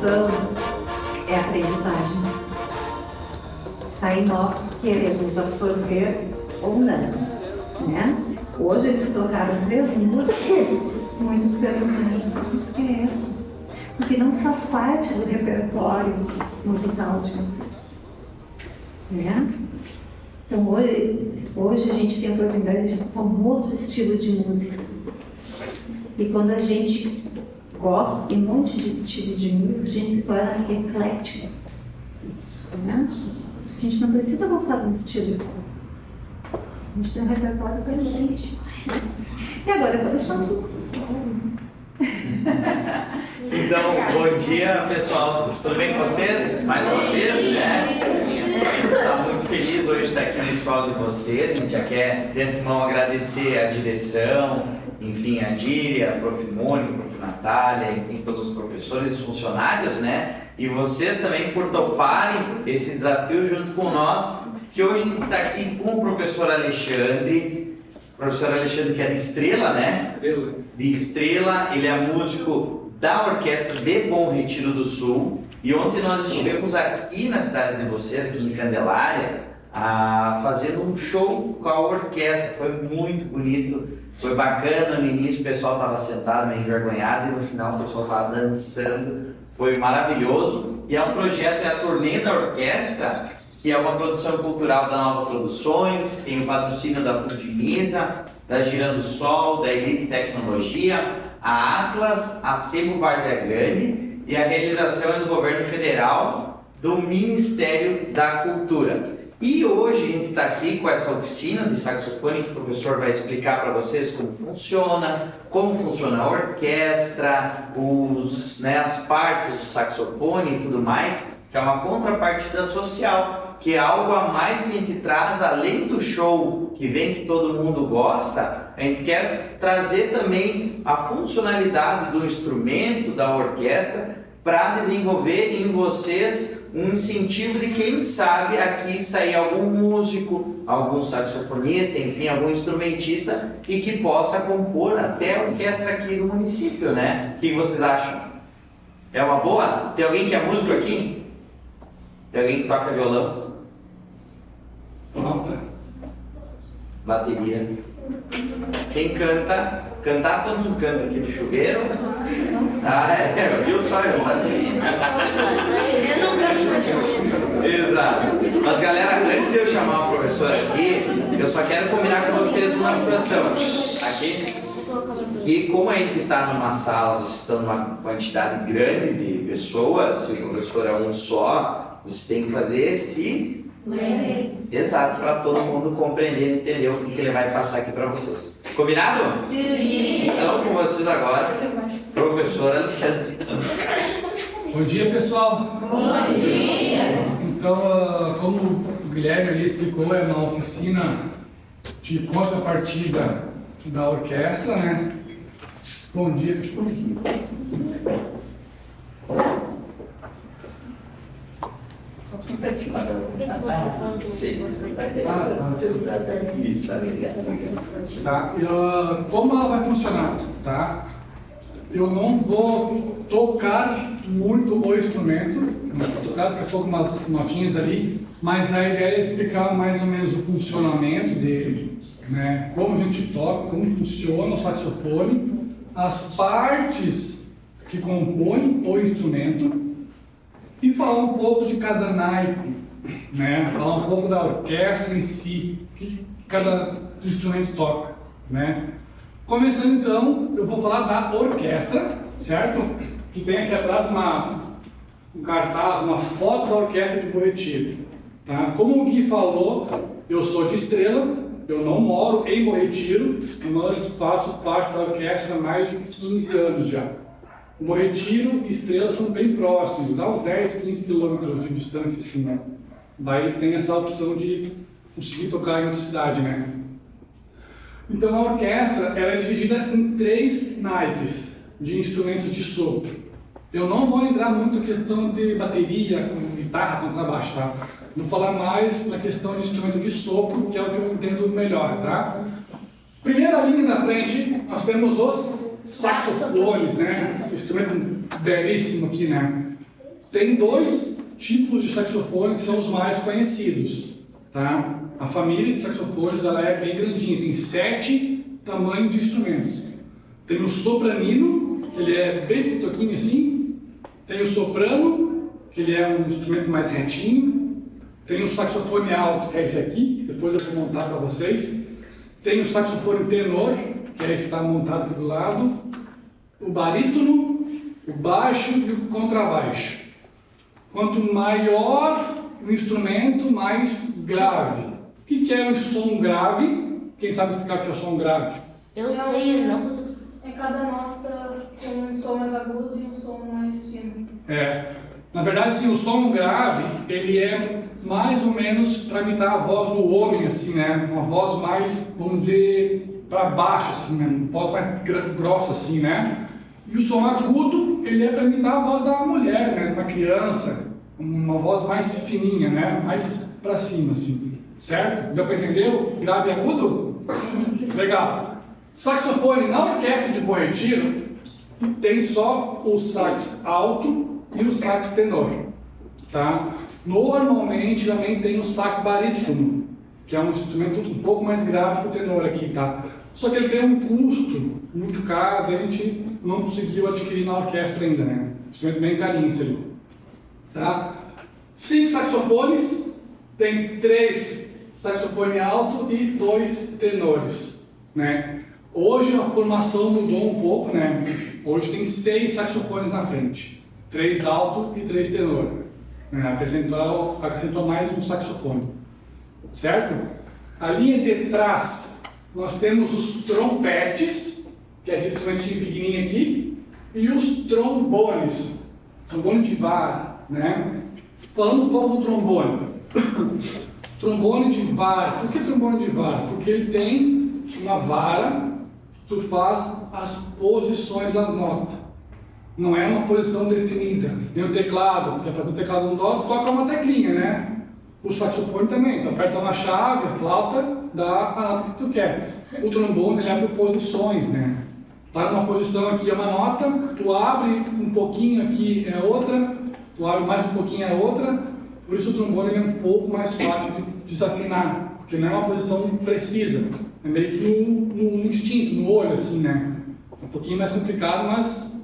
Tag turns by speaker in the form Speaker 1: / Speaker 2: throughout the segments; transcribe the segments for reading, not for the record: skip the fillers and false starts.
Speaker 1: educação é aprendizagem. Aí nós queremos absorver ou não, né? Hoje eles tocaram 3 músicas, muitos perguntam, que música é essa? Porque não faz parte do repertório musical de vocês, né? Então hoje a gente tem a oportunidade de escutar um outro estilo de música. E quando a gente gosta de um monte de estilos de música, a gente se torna eclético, né? A gente não precisa gostar de um estilo só. A gente tem um repertório presente. E agora eu vou deixar as músicas.
Speaker 2: Então, bom dia, pessoal. Tudo bem com vocês? Mais uma vez, né? Está muito feliz hoje de estar aqui na escola de vocês. A gente já quer, de antemão, agradecer a direção, enfim, a Díria, a Prof. Mônica, a Prof. Natália, enfim, todos os professores e funcionários, né? E vocês também por toparem esse desafio junto com nós, que hoje a gente está aqui com o professor Alexandre. O professor Alexandre, que é de Estrela, né? Estrela. De Estrela, ele é músico da Orquestra de Bom Retiro do Sul. E ontem nós estivemos aqui na cidade de vocês, aqui em Candelária, fazendo um show com a orquestra. Foi muito bonito, foi bacana. No início o pessoal estava sentado meio envergonhado e no final o pessoal estava dançando. Foi maravilhoso. E o projeto é a Turnê da Orquestra, que é uma produção cultural da Nova Produções, tem o patrocínio da Fundimisa, da Girando Sol, da Elite Tecnologia, a Atlas, a Sebo Várzea Grande, e a realização é do Governo Federal, do Ministério da Cultura. E hoje a gente está aqui com essa oficina de saxofone que o professor vai explicar para vocês como funciona a orquestra, as partes do saxofone e tudo mais, que é uma contrapartida social, que é algo a mais que a gente traz, além do show que vem, que todo mundo gosta, a gente quer trazer também a funcionalidade do instrumento, da orquestra, para desenvolver em vocês um incentivo de quem sabe aqui sair algum músico, algum saxofonista, enfim, algum instrumentista e que possa compor até a orquestra aqui no município, né? O que vocês acham? É uma boa? Tem alguém que é músico aqui? Tem alguém que toca violão? Bateria. Quem canta? Cantar todo mundo canta aqui no chuveiro. Viu só? Eu sabia.
Speaker 3: Eu não canto.
Speaker 2: Exato. Mas galera, antes de eu chamar o professor aqui, eu só quero combinar com vocês uma situação aqui. E como a gente está numa sala, vocês estão numa quantidade grande de pessoas, se o professor é um só, vocês têm que fazer esse... Exato, para todo mundo compreender e entender o que ele vai passar aqui para vocês. Combinado?
Speaker 3: Sim.
Speaker 2: Então, com vocês agora, professor Alexandre.
Speaker 4: Bom dia, pessoal.
Speaker 3: Bom dia.
Speaker 4: Então, como o Guilherme ali explicou, é uma oficina de contrapartida da orquestra, né? Bom dia.
Speaker 2: Isso, obrigado.
Speaker 4: Tá? Como ela vai funcionar? Tá? Eu não vou tocar muito o instrumento, vou tocar daqui a pouco umas notinhas ali, mas a ideia é explicar mais ou menos o funcionamento dele, né? Como a gente toca, como funciona o saxofone, as partes que compõem o instrumento e falar um pouco de cada naipe, né? Falar um pouco da orquestra em si, o que cada instrumento toca, né? Começando então, eu vou falar da orquestra, certo? Que tem aqui atrás um cartaz, uma foto da orquestra de Bom Retiro, tá? Como o Gui falou, eu sou de Estrela, eu não moro em Bom Retiro, mas faço parte da orquestra há mais de 15 anos já. O Bom Retiro e Estrela são bem próximos, dá uns 10, 15 quilômetros de distância, assim, né? Daí tem essa opção de conseguir tocar em outra cidade, né? Então a orquestra ela é dividida em 3 naipes de instrumentos de sopro. Eu não vou entrar muito na questão de bateria, com guitarra, contrabaixo, tá? Vou falar mais na questão de instrumento de sopro, que é o que eu entendo melhor, tá? Primeira linha na frente, nós temos os saxofones, né? Esse instrumento belíssimo aqui, né? Tem dois tipos de saxofone que são os mais conhecidos, tá? A família de saxofones ela é bem grandinha, tem 7 tamanhos de instrumentos. Tem o sopranino, que ele é bem pitoquinho assim. Tem o soprano, que ele é um instrumento mais retinho. Tem o saxofone alto, que é esse aqui, que depois eu vou montar para vocês. Tem o saxofone tenor, que é esse que está montado aqui do lado. O barítono, o baixo e o contrabaixo. Quanto maior o instrumento, mais grave. O que é um som grave? Quem sabe explicar o que é o som grave?
Speaker 3: Eu sei, não consigo.
Speaker 5: É cada nota com um som mais agudo e um som mais fino.
Speaker 4: Na verdade, sim, o som grave, ele é mais ou menos para imitar a voz do homem, assim, né? Uma voz mais, vamos dizer, para baixo, assim, né? Uma voz mais grossa, assim, né? E o som agudo, ele é para imitar a voz da mulher, né? De uma criança, uma voz mais fininha, né? Mais para cima, assim. Certo? Deu para entender o grave e agudo? Legal. Saxofone na orquestra de Bom Retiro tem só o sax alto e o sax tenor, tá? Normalmente também tem o sax barítono, que é um instrumento um pouco mais grave que o tenor aqui, tá? Só que ele tem um custo muito caro, a gente não conseguiu adquirir na orquestra ainda, né? Instrumento bem carinho esse ali, tá? 5 saxofones, tem 3 saxofone alto e 2 tenores, né? Hoje a formação mudou um pouco, né? Hoje tem 6 saxofones na frente, 3 alto e 3 tenor, né? Acrescentou mais um saxofone, certo? A linha de trás, nós temos os trompetes, que é esse instrumentinho pequenininho aqui, e os trombones, trombone de vara, né? Falando um pouco do trombone. Trombone de vara. Por que trombone de vara? Porque ele tem uma vara, tu faz as posições da nota. Não é uma posição definida. Tem o teclado, quer fazer o teclado no dó, toca uma teclinha, né? O saxofone também, tu aperta uma chave, a flauta, dá a nota que tu quer. O trombone, ele é por posições, né? Tá numa posição aqui é uma nota, tu abre um pouquinho aqui é outra, tu abre mais um pouquinho é outra, por isso o trombone é um pouco mais fácil de desafinar, porque não é uma posição precisa, é meio que no instinto, no olho, assim, né? É um pouquinho mais complicado, mas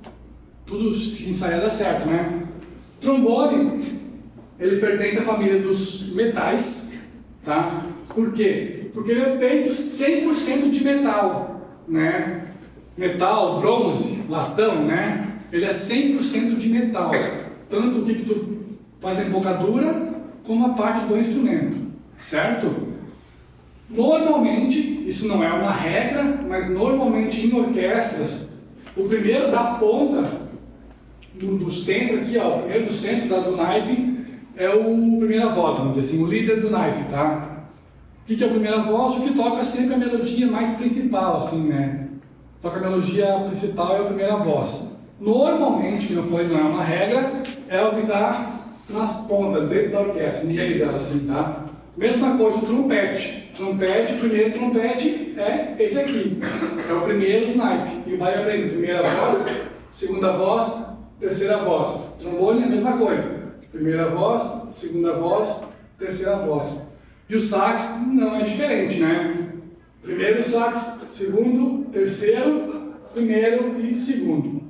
Speaker 4: tudo se ensaiar dá certo, né? Trombone, ele pertence à família dos metais, tá? Por quê? Porque ele é feito 100% de metal, né? Metal, bronze, latão, né? Ele é 100% de metal. Tanto o que tu faz a embocadura, como a parte do instrumento, certo? Normalmente, isso não é uma regra, mas normalmente em orquestras, o primeiro da ponta, do centro aqui, ó, o primeiro do centro do naipe, é o primeira voz, vamos dizer assim, o líder do naipe, tá? O que é a primeira voz? O que toca sempre a melodia mais principal, assim, né? Toca a melodia principal é a primeira voz. Normalmente, que eu falei, não é uma regra, é o que está nas pontas, dentro da orquestra, no meio dela, assim, tá? Mesma coisa o trompete. Trompete, o primeiro trompete é esse aqui. É o primeiro do naipe. E vai aprendendo primeira voz, segunda voz, terceira voz. Trombone é a mesma coisa. Primeira voz, segunda voz, terceira voz. E o sax não é diferente, né? Primeiro sax, segundo, terceiro, primeiro e segundo,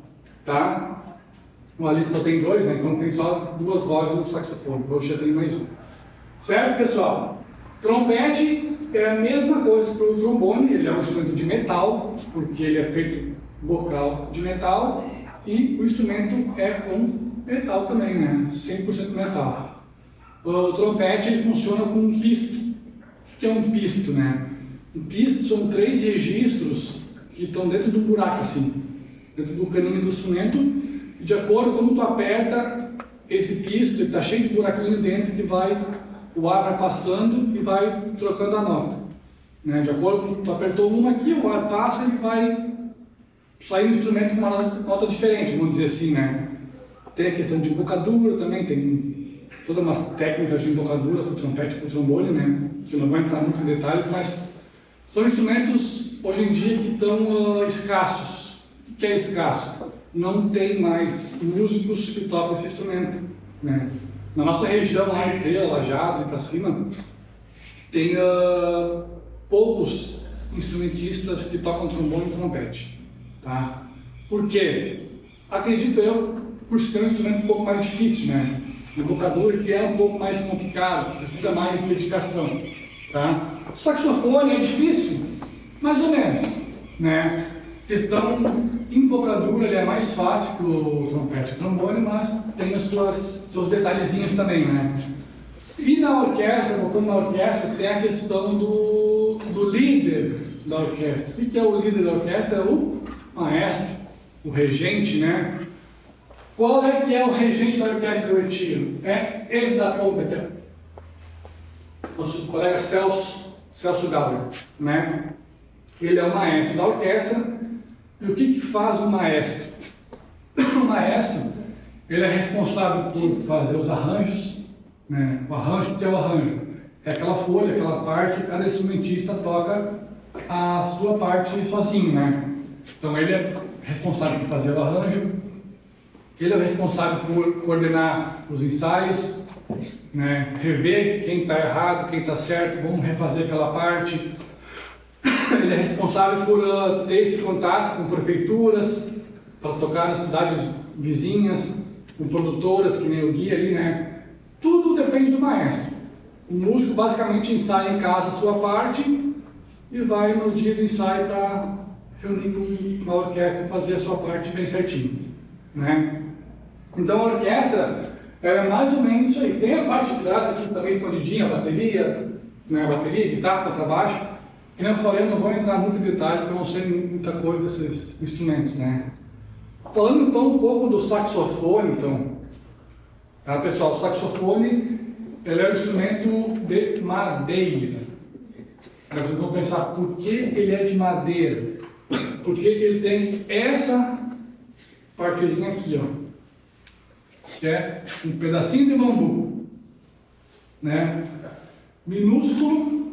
Speaker 4: tá? O Alito só tem 2, né? Então tem só 2 vozes no saxofone. Hoje já tem mais um. Certo, pessoal? Trompete é a mesma coisa que o trombone. Ele é um instrumento de metal, porque ele é feito bocal de metal. E o instrumento é com metal também, né? 100% metal. O trompete ele funciona com um pisto. O que é um pisto, né? Um pisto são 3 registros que estão dentro de um buraco, assim, dentro do caninho do instrumento, e de acordo com como tu aperta esse pisto, ele está cheio de buraquinho dentro que o ar vai passando e vai trocando a nota. Né? De acordo com tu apertou uma aqui, o ar passa e vai sair um instrumento com uma nota diferente, vamos dizer assim, né? Tem a questão de embocadura também, tem todas umas técnicas de embocadura para o trompete e para o trombone, né? Que eu não vou entrar muito em detalhes, mas são instrumentos, hoje em dia, que estão escassos. O que é escasso? Não tem mais músicos que tocam esse instrumento. né? Na nossa região, lá Estrela, Lajado e para cima, tem poucos instrumentistas que tocam trombone e trompete, tá? Por quê? Acredito eu, por ser um instrumento um pouco mais difícil, né? O embocador ele é um pouco mais complicado, precisa mais dedicação, tá? O saxofone é difícil, mais ou menos, né? Questão embocadura, ele é mais fácil que o trompete e o trombone, mas tem os seus detalhezinhos também, né? E na orquestra, voltando na orquestra, tem a questão do líder da orquestra. O que é o líder da orquestra? É o maestro, o regente, né? Qual é que é o regente da orquestra do Retiro? É ele da ponta aqui, nosso colega Celso Gauer, né? Ele é o maestro da orquestra. E o que faz o maestro? O maestro, ele é responsável por fazer os arranjos, né? O arranjo, que é o arranjo? É aquela folha, aquela parte, cada instrumentista toca a sua parte sozinho, né? Então ele é responsável por fazer o arranjo, ele é o responsável por coordenar os ensaios, né? Rever quem está errado, quem está certo, vamos refazer aquela parte. Ele é responsável por ter esse contato com prefeituras, para tocar nas cidades vizinhas, com produtoras, que nem o Gui ali, né? Tudo depende do maestro. O músico basicamente ensaia em casa a sua parte e vai no dia do ensaio para reunir com a orquestra e fazer a sua parte bem certinho, né? Então a orquestra é mais ou menos isso aí. Tem a parte de trás aqui também escondidinha, a bateria, né? Bateria, guitarra, contrabaixo. Como eu falei, eu não vou entrar muito em detalhe, porque eu não sei muita coisa desses instrumentos, né? Falando então um pouco do saxofone, então. Tá, pessoal? O saxofone, ele é um instrumento de madeira. Vocês vão pensar, por que ele é de madeira? Porque ele tem essa partezinha aqui, ó. Que é um pedacinho de bambu, né? Minúsculo,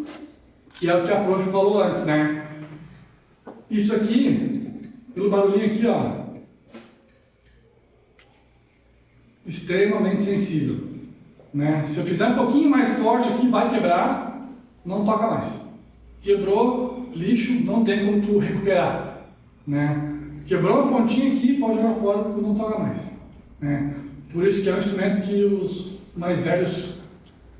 Speaker 4: que é o que a prof falou antes, né? Isso aqui, pelo barulhinho aqui, ó, extremamente sensível, né? Se eu fizer um pouquinho mais forte aqui, vai quebrar, não toca mais. Quebrou, lixo, não tem como tu recuperar, né? Quebrou uma pontinha aqui, pode jogar fora, porque não toca mais, né? Por isso que é um instrumento que os mais velhos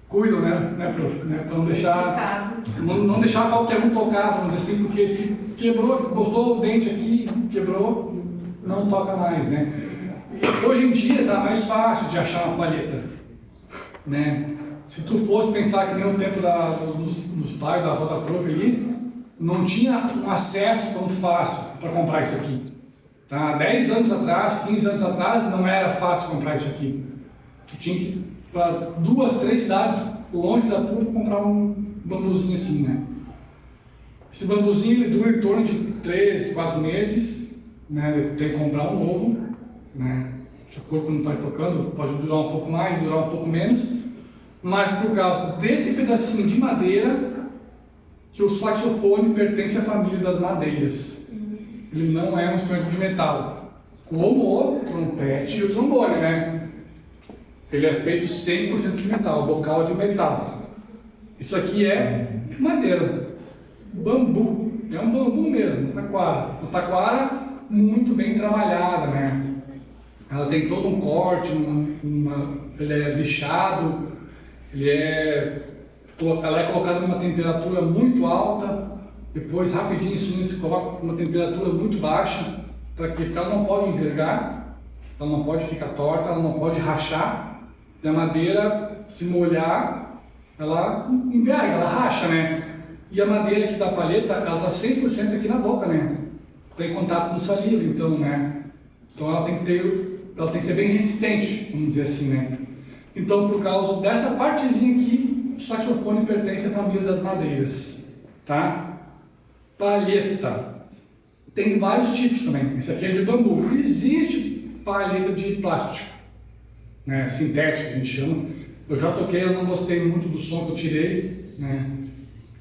Speaker 4: cuidam, né, prof? Né? Para não deixar qualquer um tocar, vamos dizer assim, porque se quebrou, encostou o dente aqui, quebrou, não toca mais, né? E hoje em dia está mais fácil de achar uma palheta, né? Se tu fosse pensar que nem o tempo dos pais, da avó da prof ali, não tinha um acesso tão fácil para comprar isso aqui. Tá? 10 anos atrás, 15 anos atrás, não era fácil comprar isso aqui. Tu tinha que ir para 2, 3 cidades longe da tua para comprar um bambuzinho assim, né? Esse bambuzinho ele dura em torno de 3, 4 meses, né? Tem que comprar um novo, né? De acordo com o que vai tocando, pode durar um pouco mais, durar um pouco menos, mas por causa desse pedacinho de madeira, que o saxofone pertence à família das madeiras. Ele não é um instrumento de metal, como o trompete e o trombone, né? Ele é feito 100% de metal, bocal de metal. Isso aqui é madeira, bambu, é um bambu mesmo, taquara. Uma taquara muito bem trabalhada, né? Ela tem todo um corte, ele é lixado, ela é colocada numa temperatura muito alta, depois rapidinho isso se coloca numa temperatura muito baixa, para que ela não pode envergar, ela não pode ficar torta, ela não pode rachar, e a madeira, se molhar, ela enverga, ela racha, né? E a madeira aqui da palheta, ela está 100% aqui na boca, né? Tem contato com saliva, então, né? Então ela tem que ser bem resistente, vamos dizer assim, né? Então, por causa dessa partezinha aqui, o saxofone pertence à família das madeiras, tá? Palheta. Tem vários tipos também. Esse aqui é de bambu. Existe palheta de plástico, né? Sintética, a gente chama. Eu já toquei, eu não gostei muito do som que eu tirei, né?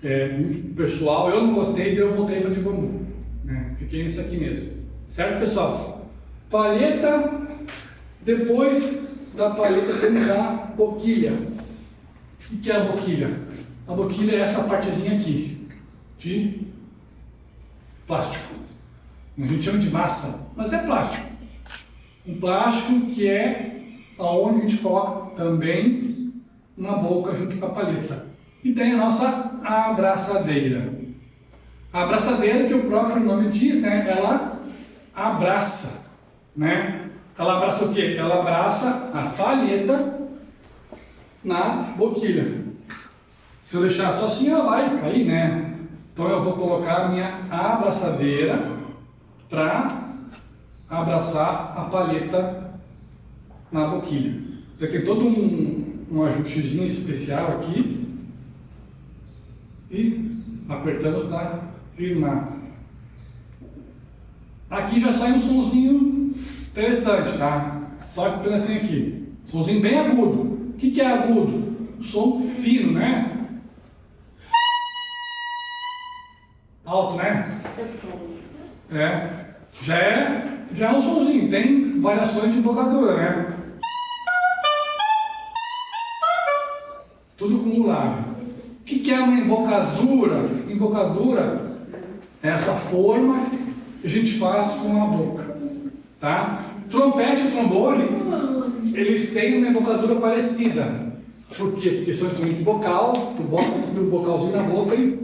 Speaker 4: É muito pessoal, eu não gostei, daí eu voltei para de bambu, né? Fiquei nesse aqui mesmo. Certo, pessoal? Palheta, depois da palheta temos a boquilha. O que é a boquilha? A boquilha é essa partezinha aqui, de plástico. A gente chama de massa, mas é plástico. Um plástico que é aonde a gente coloca também na boca junto com a palheta. E tem a nossa abraçadeira. A abraçadeira, que o próprio nome diz, né? Ela abraça, né? Ela abraça o quê? Ela abraça a palheta na boquilha. Se eu deixar só assim, ela vai cair, né? Então eu vou colocar a minha abraçadeira para abraçar a palheta na boquilha. Já tem todo um ajustezinho especial aqui. E apertamos para firmar. Aqui já sai um sonzinho interessante, tá? Só esse pedacinho aqui. Sonzinho bem agudo. O que é agudo? Som fino, né? Alto, né? Já é um sonzinho. Tem variações de embocadura, né? Tudo com o lábio. O que é uma embocadura? Embocadura é essa forma que a gente faz com a boca, tá? Trompete e trombone, eles têm uma embocadura parecida. Por quê? Porque são instrumentos vocal, tu bota o vocalzinho na boca e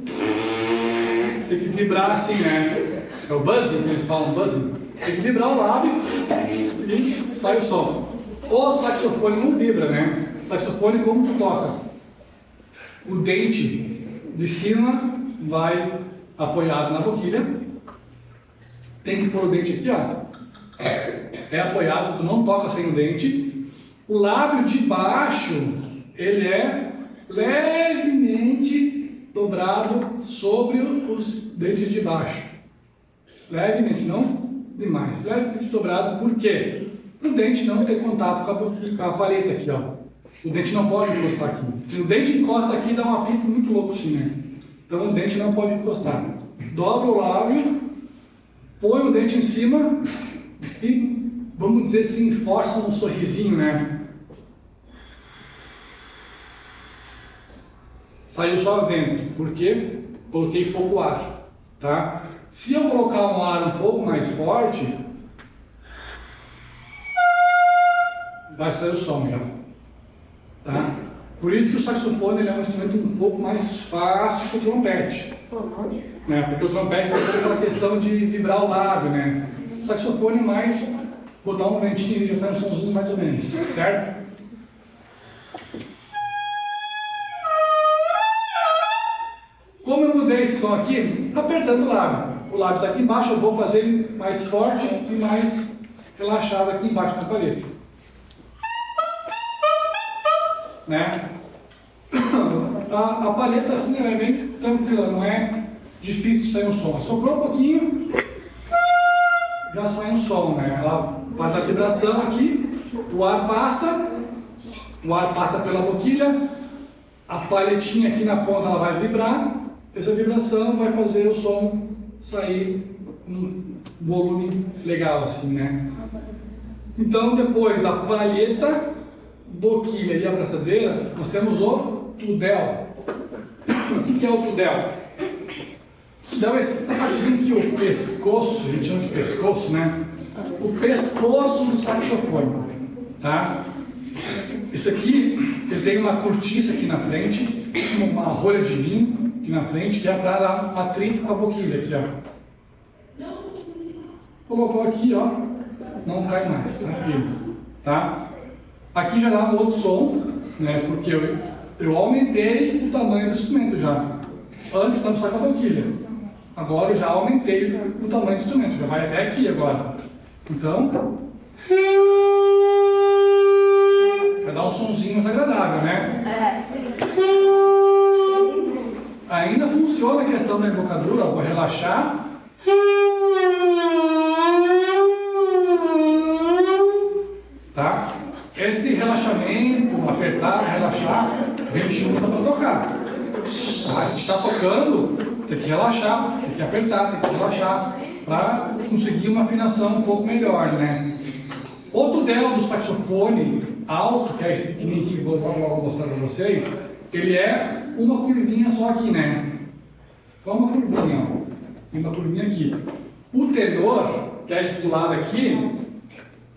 Speaker 4: tem que vibrar assim, né? É o buzzing, que eles falam, buzzing. Tem que vibrar o lábio e sai o som. O saxofone não vibra, né? O saxofone, como tu toca? O dente de cima vai apoiado na boquilha. Tem que pôr o dente aqui, ó. É apoiado, tu não toca sem o dente. O lábio de baixo, ele é levemente dobrado sobre os dentes de baixo. Levemente, não demais. Levemente dobrado, por quê? Para o dente não ter contato com a palheta aqui, ó. O dente não pode encostar aqui. Se o dente encosta aqui, dá um apito muito louco assim, né? Então o dente não pode encostar. Dobra o lábio, põe o dente em cima e, vamos dizer assim, força um sorrisinho, né? Saiu só vento, porque coloquei pouco ar, tá? Se eu colocar um ar um pouco mais forte, vai sair o som já. Tá? Por isso que o saxofone ele é um instrumento um pouco mais fácil que o trompete. Né? Porque o trompete tem toda aquela questão de vibrar o lábio, né? O saxofone é mais botar um ventinho e já sai um somzinho mais ou menos, certo? Como eu mudei esse som aqui? Apertando o lábio. O lábio está aqui embaixo, eu vou fazer ele mais forte e mais relaxado aqui embaixo na palheta. Né? A palheta assim ela é bem tranquila, não é difícil de sair um som. Soprou um pouquinho, já sai um som, né? Ela faz a vibração aqui, o ar passa pela boquilha, a palhetinha aqui na ponta ela vai vibrar, essa vibração vai fazer o som sair um volume legal assim, né? Então depois da palheta, boquilha e abraçadeira, nós temos o tudel. O que é o tudel? O tudel é essa partezinha aqui, o pescoço, a gente chama de pescoço, né? O pescoço do saxofone, tá? Isso aqui, ele tem uma cortiça aqui na frente, uma rolha de vinho aqui na frente, que é para dar atrito com a boquilha aqui, ó. Colocou aqui, ó, não cai mais, tá firme, tá? Aqui já dá um outro som, né? Porque eu aumentei o tamanho do instrumento já. Antes estava só com a boquilha. Agora eu já aumentei o tamanho do instrumento, já vai até aqui agora. Então, vai dar um sonzinho mais agradável, né? Ainda funciona a questão da embocadura, vou relaxar. Tá? Esse relaxamento, apertar, relaxar, a gente usa para tocar. A gente está tocando, tem que relaxar, tem que apertar, tem que relaxar, para conseguir uma afinação um pouco melhor, né? O tudel do saxofone, alto, que é esse pequenininho que eu vou mostrar para vocês, ele é uma curvinha só aqui, né? Só uma curvinha, ó. Tem uma curvinha aqui. O tenor, que é esse do lado aqui,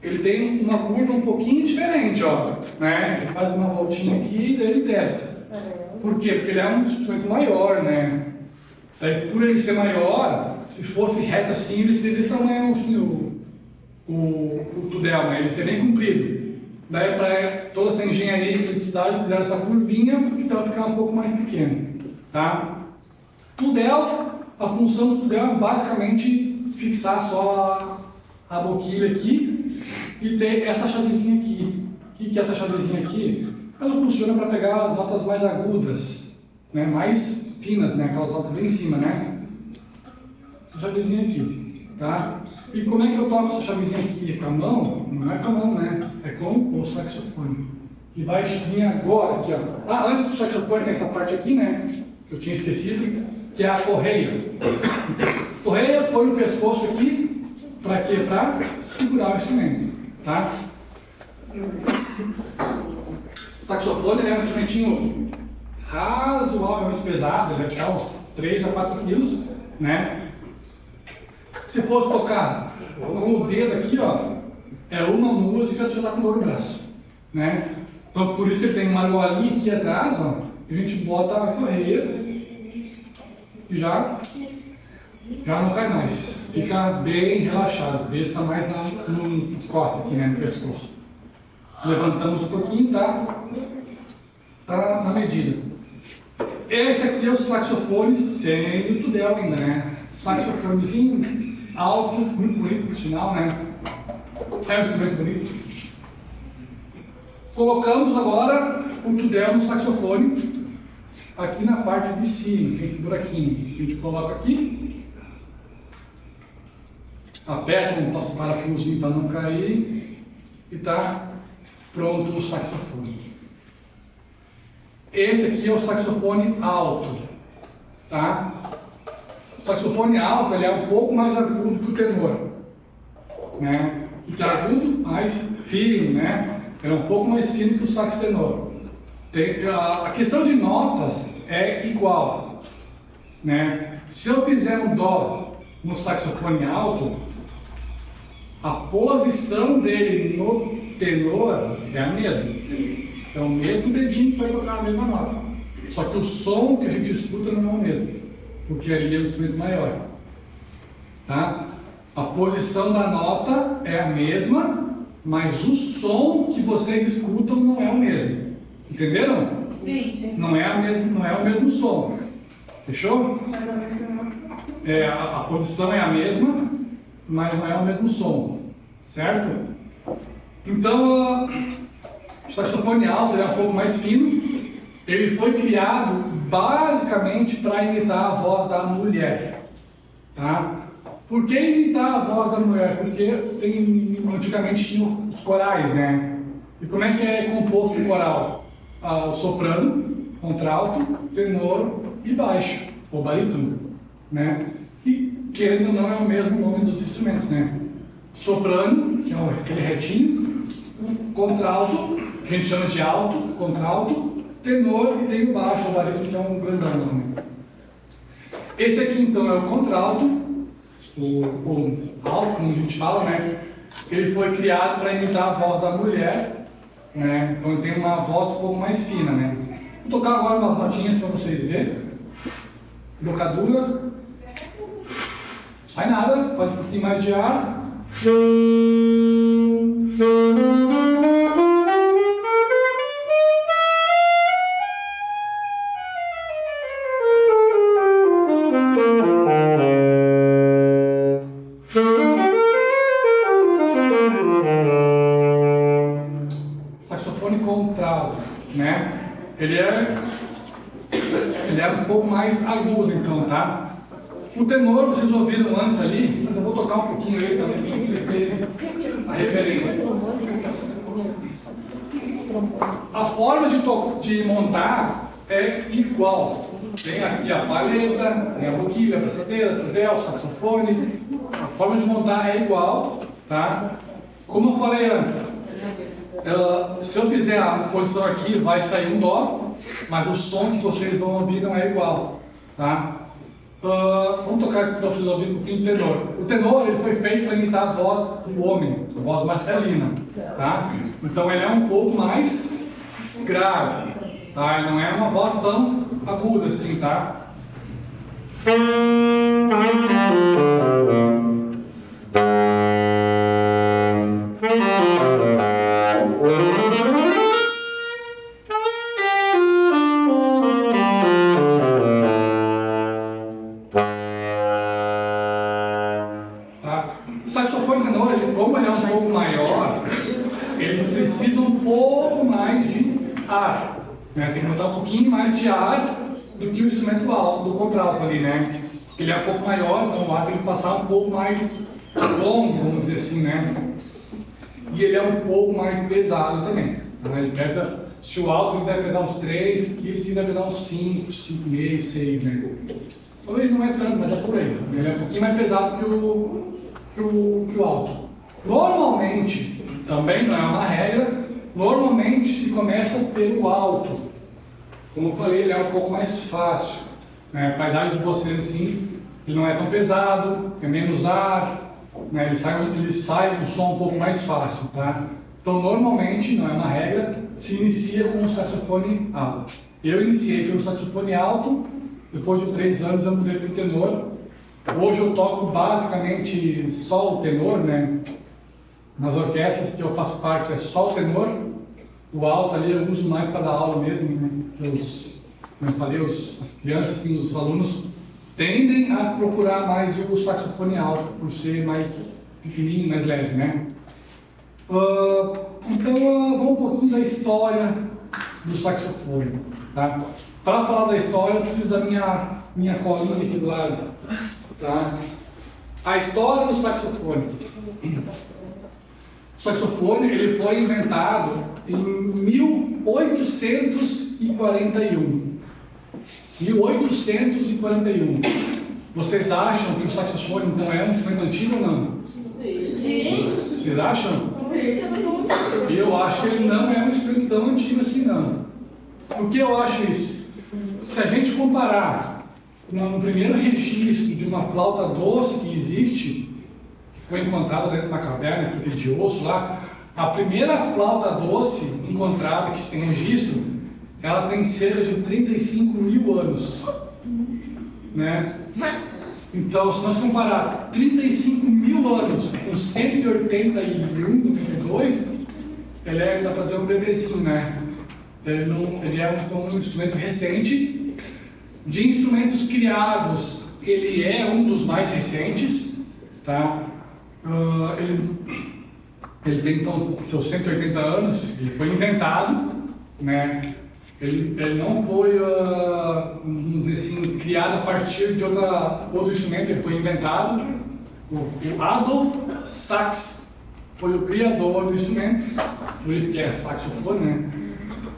Speaker 4: ele tem uma curva um pouquinho diferente, ó. Né? Ele faz uma voltinha aqui e daí ele desce. Por quê? Porque ele é um instrumento maior, né? Daí, por ele ser maior, se fosse reto assim, ele seria desse tamanho, assim, o tudel, né? Ele seria bem comprido. Daí, para toda essa engenharia que eles estudaram, eles fizeram essa curvinha, para o tudel ficar um pouco mais pequeno, tá? Tudel, a função do tudel é basicamente fixar só a boquilha aqui e ter essa chavezinha aqui. O que é essa chavezinha aqui? Ela funciona para pegar as notas mais agudas, né? Mais finas, né? Aquelas notas bem em cima, né? Essa chavezinha aqui, tá? E como é que eu toco essa chavezinha aqui? Com a mão? Não é com a mão, né? É com o saxofone. E vai vir agora aqui, ó. Ah, antes do saxofone tem essa parte aqui, né? Que eu tinha esquecido, que é a correia. Correia põe no pescoço aqui, para quê? Para segurar o instrumento, tá? O saxofone é um instrumentinho razoavelmente pesado, ele deve ficar uns 3 a 4 quilos, né? Se fosse tocar com o dedo aqui, ó, é uma música, já tá com dor no braço, né? Então por isso ele tem uma argolinha aqui atrás, ó, e a gente bota a correia e já não cai mais, fica bem relaxado, o beijo está mais nas costas aqui, né, no pescoço. Levantamos um pouquinho, tá na medida. Esse aqui é o saxofone sem o tudel ainda, né? Saxofonezinho alto, muito bonito por sinal, né? É um instrumento bonito. Colocamos agora o tudel no saxofone aqui na parte de cima, tem esse buraquinho. A gente coloca aqui, aperta o nosso parafusinho para não cair e tá pronto o saxofone. Esse aqui é o saxofone alto, tá? O saxofone alto ele é um pouco mais agudo que o tenor, né? O que é agudo, mais fino, né? Ele é um pouco mais fino que o sax tenor. A questão de notas é igual, né? Se eu fizer um dó no saxofone alto, a posição dele no tenor é a mesma. É o mesmo dedinho que vai tocar a mesma nota. Só que o som que a gente escuta não é o mesmo, porque ali é um instrumento maior. Tá? A posição da nota é a mesma, mas o som que vocês escutam não é o mesmo. Entenderam?
Speaker 5: Sim.
Speaker 4: Não é o mesmo som. Fechou? A posição é a mesma, mas não é o mesmo som. Certo? Então, o saxofone alto é um pouco mais fino. Ele foi criado basicamente para imitar a voz da mulher. Tá? Por que imitar a voz da mulher? Porque antigamente tinha os corais, né? E como é que é composto o coral? O soprano, contralto, tenor e baixo, ou barítono, né? E querendo ou não é o mesmo nome dos instrumentos, né? Soprano, que é aquele retinho, contralto, que a gente chama de alto, contralto, tenor e tem o baixo, o barítono, que é um grandão nome. Esse aqui então é o contralto, o alto, como a gente fala, né? Ele foi criado para imitar a voz da mulher, né? Então ele tem uma voz um pouco mais fina, né? Vou tocar agora umas notinhas para vocês verem. Bocadura. Sai nada, faz um pouquinho mais de ar. Saxofone contralto, né? Ele é um pouco mais agudo, então, tá? O tenor vocês ouviram antes ali, mas eu vou tocar um pouquinho ele também para vocês verem a referência. A forma de montar é igual. Tem aqui a palheta, tem a boquilha, a braçadeira, trudel, saxofone. A forma de montar é igual, tá? Como eu falei antes, Se eu fizer a posição aqui, vai sair um dó, mas o som que vocês vão ouvir não é igual, tá? Vamos tocar para vocês ouvirem um pouquinho do tenor. O tenor ele foi feito para imitar a voz do homem, a voz masculina, tá? Então ele é um pouco mais grave, tá? Ele não é uma voz tão aguda assim, tá? O saxofone tenor, como ele é um pouco maior, ele precisa um pouco mais de ar, né? Tem que botar um pouquinho mais de ar do que o instrumento alto, do contralto ali, né? Ele é um pouco maior, então o ar tem que passar um pouco mais longo, vamos dizer assim, né? E ele é um pouco mais pesado também, tá? Ele pesa, se o alto ele deve pesar uns 3 quilos, ele deve pesar uns 5, 5,5, 6, né? Então ele não é tanto, mas é por aí. Ele é um pouquinho mais pesado que o alto. Normalmente, também não é uma regra, normalmente se começa pelo alto. Como eu falei, ele é um pouco mais fácil, né? Para a idade de vocês, assim, ele não é tão pesado, tem menos ar, né? Ele sai um som um pouco mais fácil, tá? Então, normalmente, não é uma regra, se inicia com o saxofone alto. Eu iniciei pelo saxofone alto, depois de 3 anos eu mudei para o tenor. Hoje eu toco basicamente só o tenor, né? Nas orquestras que eu faço parte é só o tenor. O alto ali eu uso mais para dar aula mesmo, né? Como eu falei, as crianças, assim, os alunos tendem a procurar mais o saxofone alto, por ser mais pequenininho, mais leve, né? Então, vamos um pouquinho da história do saxofone, tá? Para falar da história, eu preciso da minha colinha aqui do lado, tá? A história do saxofone. O saxofone ele foi inventado em 1841. 1841. Vocês acham que o saxofone então é um instrumento antigo ou não?
Speaker 5: Sim.
Speaker 4: Vocês acham? Eu acho que ele não é um instrumento tão antigo assim, não. Por que eu acho isso? Se a gente comparar no primeiro registro de uma flauta doce que existe, foi encontrada dentro de uma caverna, porque de osso lá, a primeira flauta doce encontrada que se tem registro, ela tem cerca de 35 mil anos, né? Então, se nós comparar 35 mil anos com 181, 92, ele dá para dizer um bebezinho, né? Ele é um instrumento recente. De instrumentos criados, ele é um dos mais recentes, tá? Ele tem então seus 180 anos, ele foi inventado, né? Ele não foi, vamos dizer assim, criado a partir de outro instrumento, ele foi inventado. O Adolf Sax foi o criador do instrumento, por isso que é saxofone, né?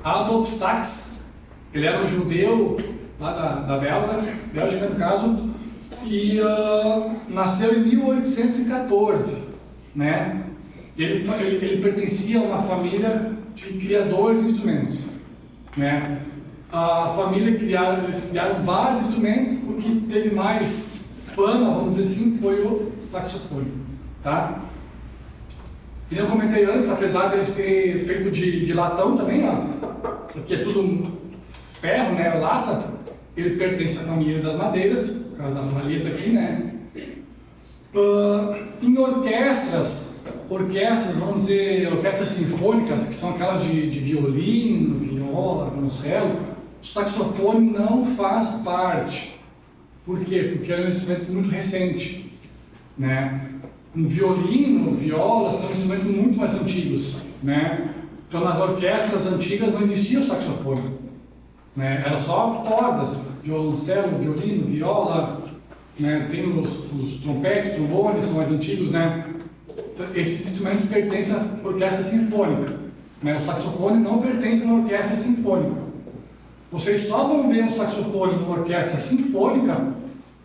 Speaker 4: Adolf Sax, ele era um judeu lá da Bélgica no caso, que nasceu em 1814, né? Ele pertencia a uma família de criadores de instrumentos, né? A família eles criaram vários instrumentos, o que teve mais fama, vamos dizer assim, foi o saxofone, tá? E eu comentei antes, apesar dele ser feito de latão também, ó, isso aqui é tudo ferro, né, lata, ele pertence à família das madeiras, por causa da maleta aqui, né? Em orquestras, vamos dizer, orquestras sinfônicas, que são aquelas de violino, viola, violoncelo, o saxofone não faz parte. Por quê? Porque é um instrumento muito recente, né? Um violino, viola, são instrumentos muito mais antigos, né? Então, nas orquestras antigas não existia o saxofone, né? Era só cordas, violoncelo, violino, viola, né? Tem os trompetes, trombones, são mais antigos, né? Esses instrumentos pertencem à orquestra sinfônica, né? O saxofone não pertence a uma orquestra sinfônica. Vocês só vão ver um saxofone numa orquestra sinfônica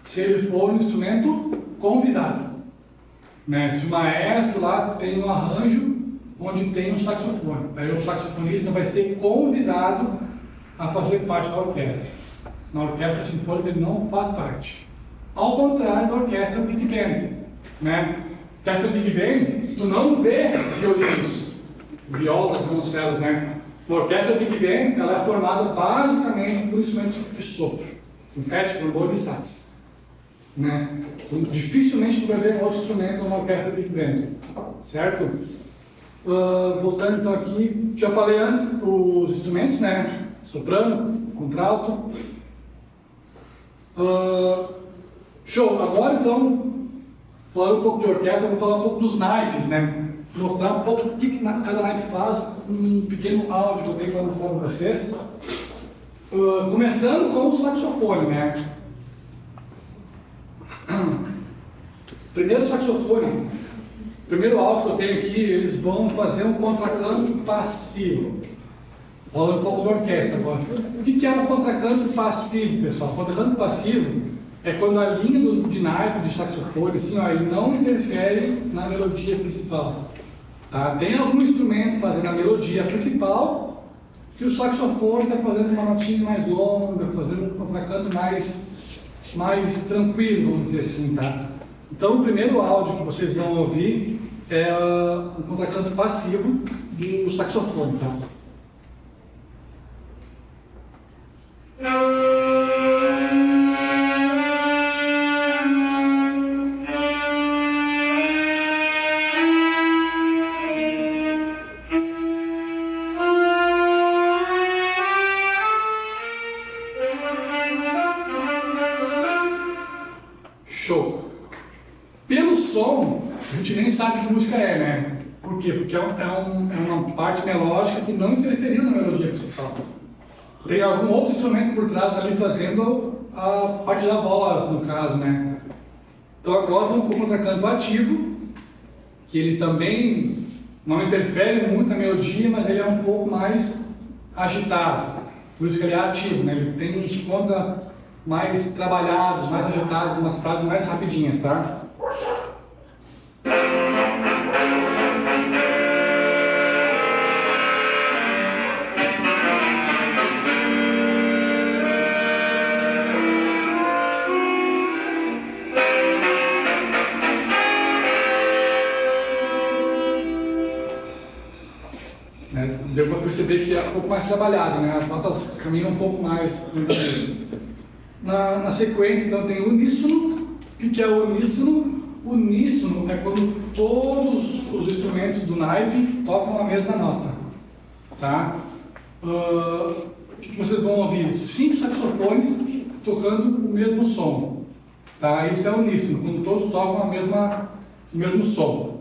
Speaker 4: se ele for um instrumento convidado, né? Se o maestro lá tem um arranjo onde tem um saxofone. Aí o saxofonista vai ser convidado a fazer parte da orquestra. Na orquestra sinfônica ele não faz parte. Ao contrário da orquestra Big Band, né? Orquestra Big Band, tu não vê violinos, violas, violoncelos, né? A orquestra Big Band, ela é formada basicamente por instrumentos de sopro, trompete, trombone e sax, né? Então, dificilmente tu vai ver um outro instrumento numa orquestra Big Band, certo? Voltando então aqui, já falei antes os instrumentos, né? Soprano, contralto. Show! Agora então, falando um pouco de orquestra, vou falar um pouco dos naipes, né? Mostrar um pouco o que cada naipe faz, um pequeno áudio que eu tenho para mostrar para vocês. Começando com o saxofone, né? Primeiro saxofone, primeiro áudio que eu tenho aqui, eles vão fazer um contracanto passivo. Falando um pouco de orquestra agora. O que é um contracanto passivo, pessoal? Contracanto passivo é quando a linha de naipe, de saxofone, assim, ó, ele não interfere na melodia principal. Tá? Tem algum instrumento fazendo a melodia principal que o saxofone está fazendo uma notinha mais longa, fazendo um contracanto mais tranquilo, vamos dizer assim, tá? Então, o primeiro áudio que vocês vão ouvir é um contracanto passivo do saxofone, tá? Show! Pelo som, a gente nem sabe que música é, né? Por quê? Porque é uma parte melódica que não interferiu na melodia principal. Tem algum outro instrumento por trás ali fazendo a parte da voz, no caso, né? Então agora vamos para o contracanto ativo, que ele também não interfere muito na melodia, mas ele é um pouco mais agitado. Por isso que ele é ativo, né? Ele tem uns contra mais trabalhados, mais agitados, umas frases mais rapidinhas, tá? Deu para perceber que é um pouco mais trabalhado, né? As notas caminham um pouco mais. Na sequência, então, tem uníssono. O que é o uníssono? Uníssono é quando todos os instrumentos do naipe tocam a mesma nota. Tá? O que vocês vão ouvir? 5 saxofones tocando o mesmo som. Tá? Isso é uníssono, quando todos tocam o mesmo som.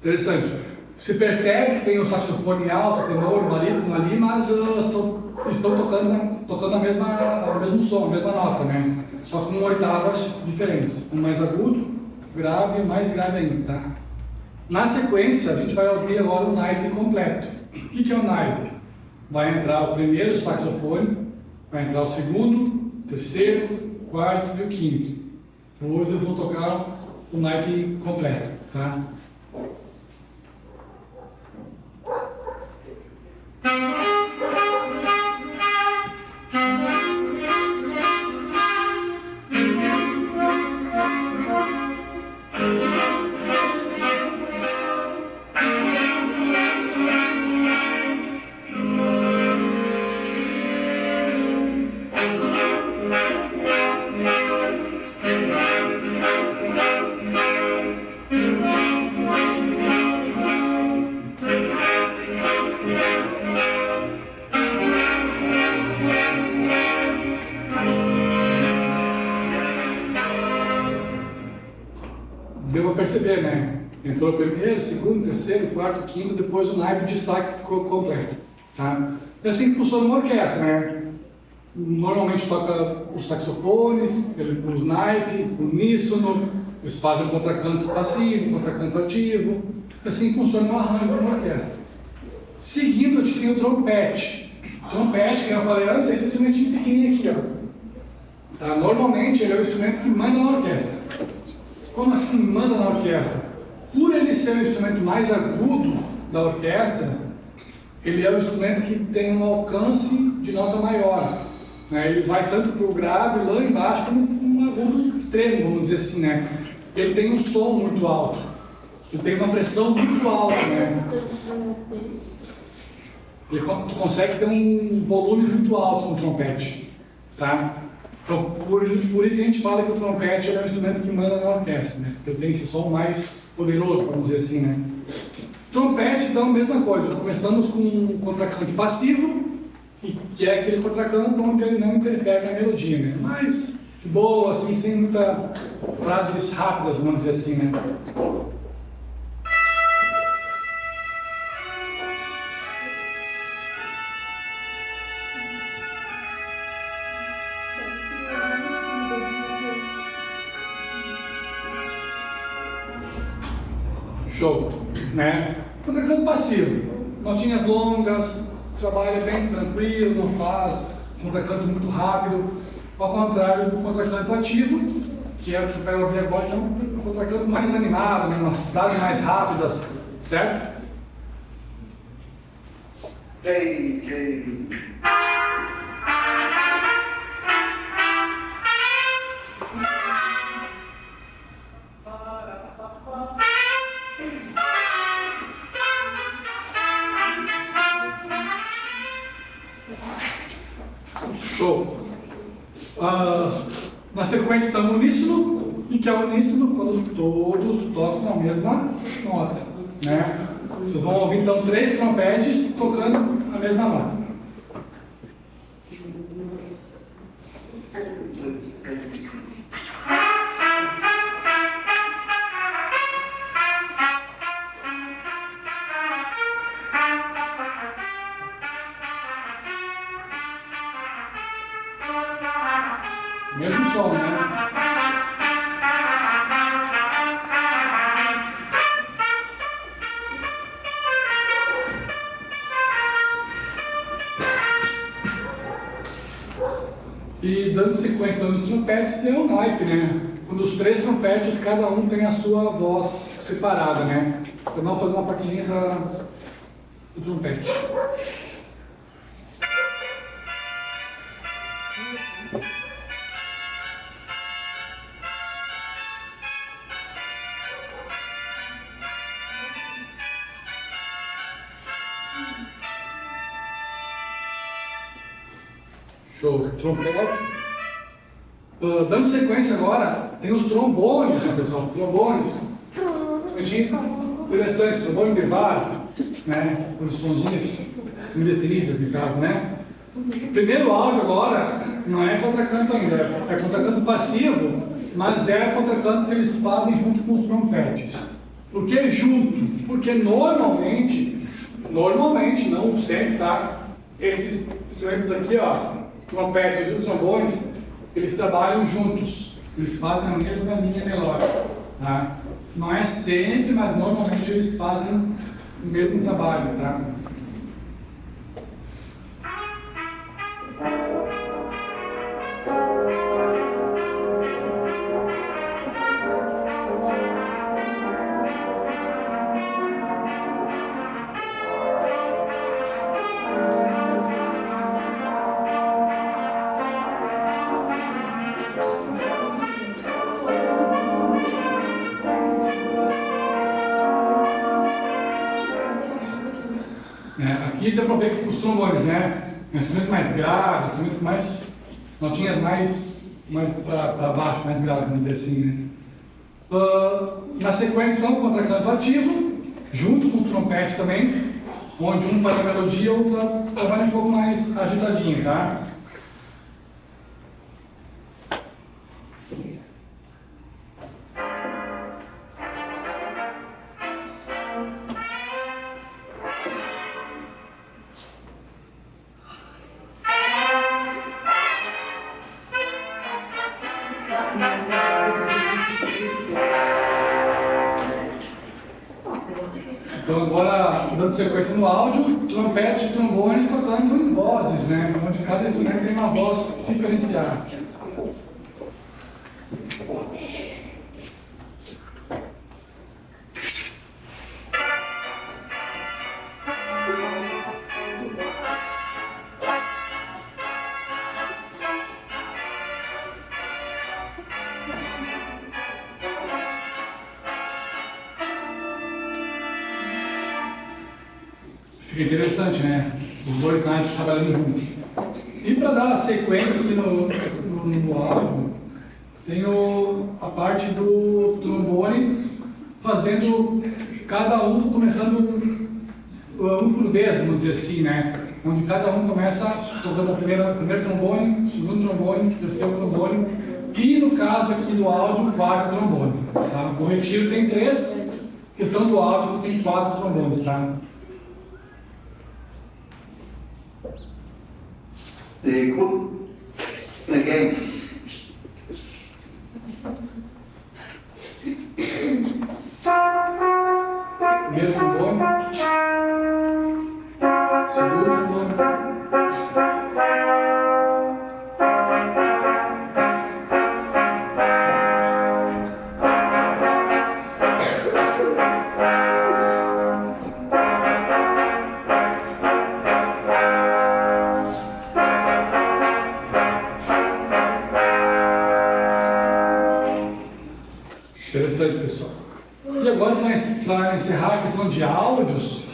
Speaker 4: Interessante. Se percebe que tem o saxofone alto, tenor, barítono ali, mas estão tocando o mesmo som, a mesma nota, né? Só com oitavas diferentes. Um mais agudo, grave e mais grave ainda, tá? Na sequência, a gente vai ouvir agora o naipe completo. O que é o naipe? Vai entrar o primeiro saxofone, vai entrar o segundo, terceiro, quarto e o quinto. Depois eles vão tocar o naipe completo, tá? Deu para perceber, né? Entrou o primeiro, segundo, terceiro, quarto, quinto, depois o naipe de sax ficou completo. Tá? É assim que funciona uma orquestra, né? Normalmente toca os saxofones, os naipes, o uníssono, eles fazem contracanto passivo, contracanto ativo. Assim funciona um arranjo de uma orquestra. Seguindo, a gente tem o trompete. Trompete, que eu falei antes, é esse instrumentinho pequenininho aqui, ó. Tá? Normalmente ele é o instrumento que manda na orquestra. Como assim manda na orquestra? Por ele ser o instrumento mais agudo da orquestra, ele é o instrumento que tem um alcance de nota maior. Né? Ele vai tanto para o grave lá embaixo como um agudo extremo, vamos dizer assim, né? Ele tem um som muito alto, ele tem uma pressão muito alta, né? Tu consegue ter um volume muito alto com o trompete, tá? Então, por isso que a gente fala que o trompete é o instrumento que manda na orquestra, né? Ele tem esse som mais poderoso, vamos dizer assim, né? Trompete, então, mesma coisa. Começamos com um contracanto passivo, que é aquele contracanto onde ele não interfere na melodia, né? Mas, de boa, assim, sem muitas frases rápidas, vamos dizer assim, né? Show, né? Contracanto passivo, notinhas longas, trabalha bem tranquilo, não faz contracanto muito rápido, ao contrário do contracanto ativo, que é o que vai ouvir agora, que é um contracanto mais animado, né? Umas frases mais rápidas, certo? Show. Na sequência está o uníssono, e que é o uníssono quando todos tocam a mesma nota, né? Vocês vão ouvir então 3 trompetes tocando a mesma nota. Mesmo som, né? E dando sequência nos trompetes, é um naipe, né? Quando os 3 trompetes, cada um tem a sua voz separada, né? Então vamos fazer uma partidinha do trompete. Show, trompete. Dando sequência agora, tem os trombones, né, pessoal? Trombones. Interessante, trombone de vara, né? Com os sonzinhos indefinidos, no caso, né? O primeiro áudio agora não é contracanto ainda, é contracanto passivo, mas é contracanto que eles fazem junto com os trompetes. Por que junto? Porque normalmente, não sempre, tá? Esses instrumentos aqui, ó, trompetes e os trombones, eles trabalham juntos, eles fazem a mesma linha melódica, tá? Não é sempre, mas normalmente eles fazem o mesmo trabalho, tá? Aqui dá para ver os trombones, né? Um instrumento mais grave, um instrumento mais. Notinhas mais para baixo, mais grave, vamos dizer assim, né? Na sequência, então, contracanto ativo, junto com os trompetes também, onde um faz a melodia e o outro trabalha um pouco mais agitadinho, tá? Então agora, dando sequência no áudio, trompete e trombones tocando em vozes, né? Onde cada instrumento tem uma voz diferenciada. Fica interessante, né? Os dois naipes trabalhando juntos. E para dar sequência aqui no áudio, tem a parte do trombone fazendo cada um, começando um por vez, vamos dizer assim, né? Onde cada um começa tocando o primeiro trombone, segundo trombone, terceiro trombone e, no caso aqui do áudio, o quarto trombone. Tá? O retiro tem 3, questão do áudio tem 4 trombones, tá?
Speaker 6: The group against
Speaker 4: Primeiro trombone, segundo trombone, interessante, pessoal. E agora, para encerrar a questão de áudios,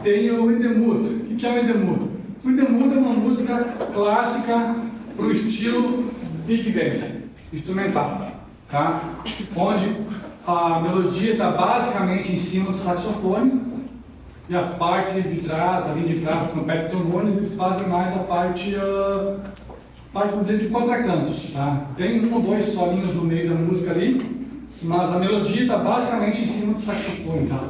Speaker 4: tem o Wintermute. O que é o Wintermute? O Wintermute é uma música clássica para o estilo Big Band, instrumental, tá? Onde a melodia está basicamente em cima do saxofone e a parte de trás, a linha de trás, trompetes e trombones, eles fazem mais a parte vamos dizer, de contracantos, tá? Tem 1 ou 2 solinhos no meio da música ali, mas a melodia está basicamente em cima do saxofone, tá?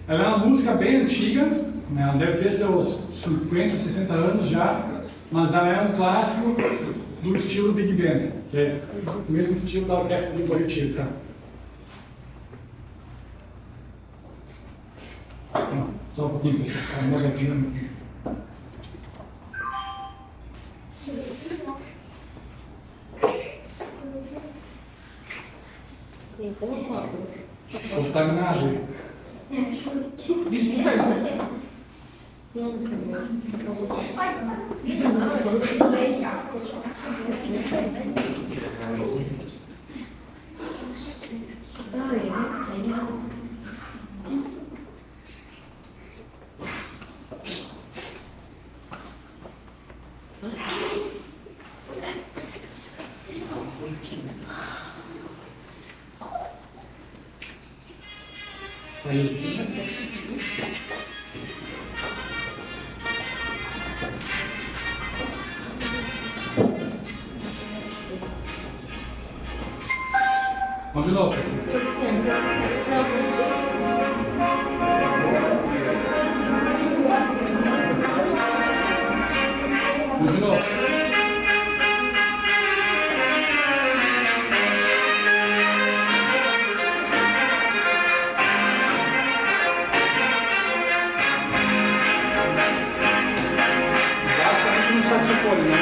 Speaker 4: Ela é uma música bem antiga, né? Ela deve ter seus 50, 60 anos já, mas ela é um clássico do estilo Big Band, que é o mesmo estilo da orquestra de Bom Retiro, tá? Não, só um pouquinho, pessoal, tá molhadinho aqui. Contaminado. Vamos de novo, professor. Vamos de novo. Basicamente no saxofone, né?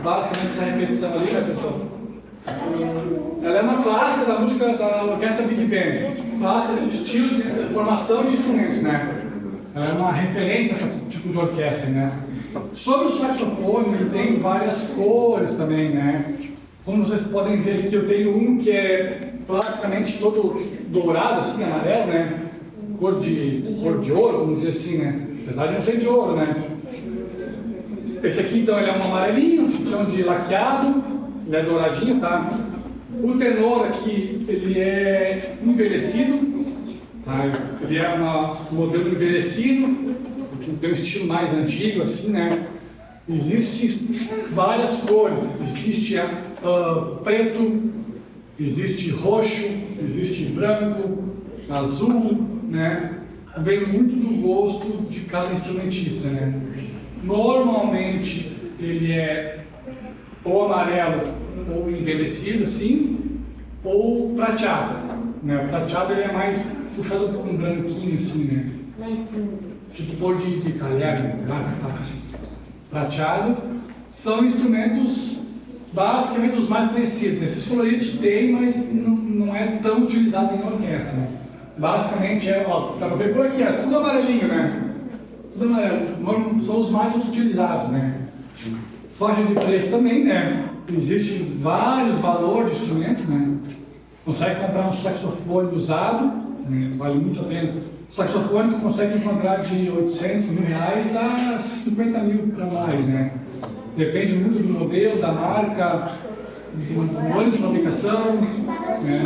Speaker 4: basicamente essa repetição ali, né, pessoal? Ela é uma clássica da música da orquestra Big Band, clássica desse estilo de formação de instrumentos, né? Ela é uma referência para esse tipo de orquestra, né? Sobre o saxofone, ele tem várias cores também, né? Como vocês podem ver aqui, eu tenho um que é praticamente todo dourado, assim, amarelo, né? Cor de ouro, vamos dizer assim, né? Apesar de não ser de ouro, né? Esse aqui, então, ele é um amarelinho, chama de laqueado, ele é douradinho, tá? O tenor aqui, ele é envelhecido, tá? Ele é um modelo envelhecido, tem um estilo mais antigo, assim, né? Existem várias cores, existe preto, existe roxo, existe branco, azul, né? Vem muito do gosto de cada instrumentista, né? Normalmente ele é ou amarelo ou envelhecido, assim, ou prateado, né? O prateado ele é mais puxado por um branquinho, assim, né?
Speaker 3: Lá em cima.
Speaker 4: Tipo cor de calhar, assim. Prateado. São instrumentos basicamente os mais conhecidos. Esses coloridos tem, mas não é tão utilizado em orquestra, né? Basicamente ó, dá pra ver por aqui, tudo amarelinho, né? Tudo amarelo, são os mais utilizados, né? Faixa de preço também, né? Existem vários valores de instrumento, né? Consegue comprar um saxofone usado, né? Vale muito a pena. Saxofone tu consegue encontrar de 800 mil reais a 50 mil para mais, né? Depende muito do modelo, da marca, do ano de fabricação, né?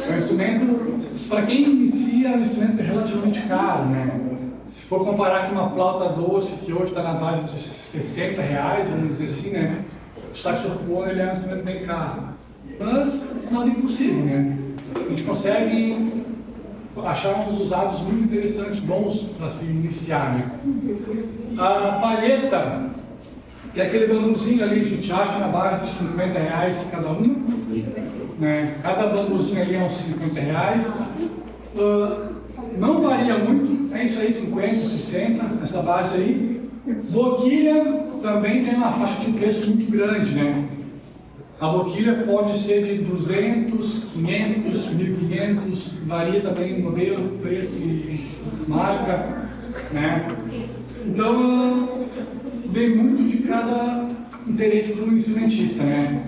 Speaker 4: É um instrumento, para quem inicia, é um instrumento relativamente caro, né? Se for comparar com uma flauta doce, que hoje está na base de 60 reais, vamos dizer assim, né? O saxofone ele é um instrumento bem caro. Mas nada impossível, né? A gente consegue achar uns usados muito interessantes, bons para se iniciar, né? A palheta, que é aquele bambuzinho ali, a gente acha na base de 50 reais cada um, né? Cada bambuzinho ali é uns 50 reais. Não varia muito, é isso aí, 50, 60, essa base aí. Boquilha também tem uma faixa de preço muito grande, né? A boquilha pode ser de 200, 500, 1.500, varia também modelo, preço e marca, né? Então, vem muito de cada interesse do instrumentista, né?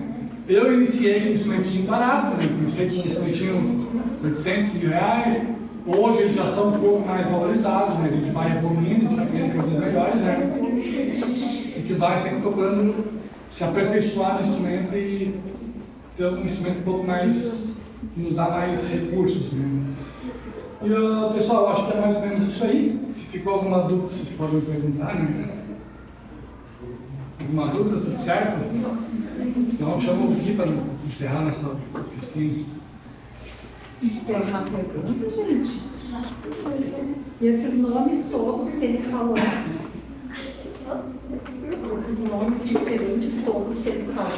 Speaker 4: Eu iniciei com um instrumentinho barato, né? Iniciei com um instrumentinho de 800 mil reais. Hoje eles já são um pouco mais valorizados, né? A gente vai evoluindo, a gente vai coisas melhores, né? A gente vai sempre procurando se aperfeiçoar no instrumento e ter um instrumento um pouco mais, que nos dá mais recursos, né? E, pessoal, eu acho que é mais ou menos isso aí. Se ficou alguma dúvida, vocês podem perguntar, né? Alguma dúvida, tudo certo? Senão eu chamo o Gui para encerrar nessa oficina.
Speaker 1: Tem uma pergunta, gente? E esses nomes todos que ele falou? Esses nomes diferentes todos que ele falou?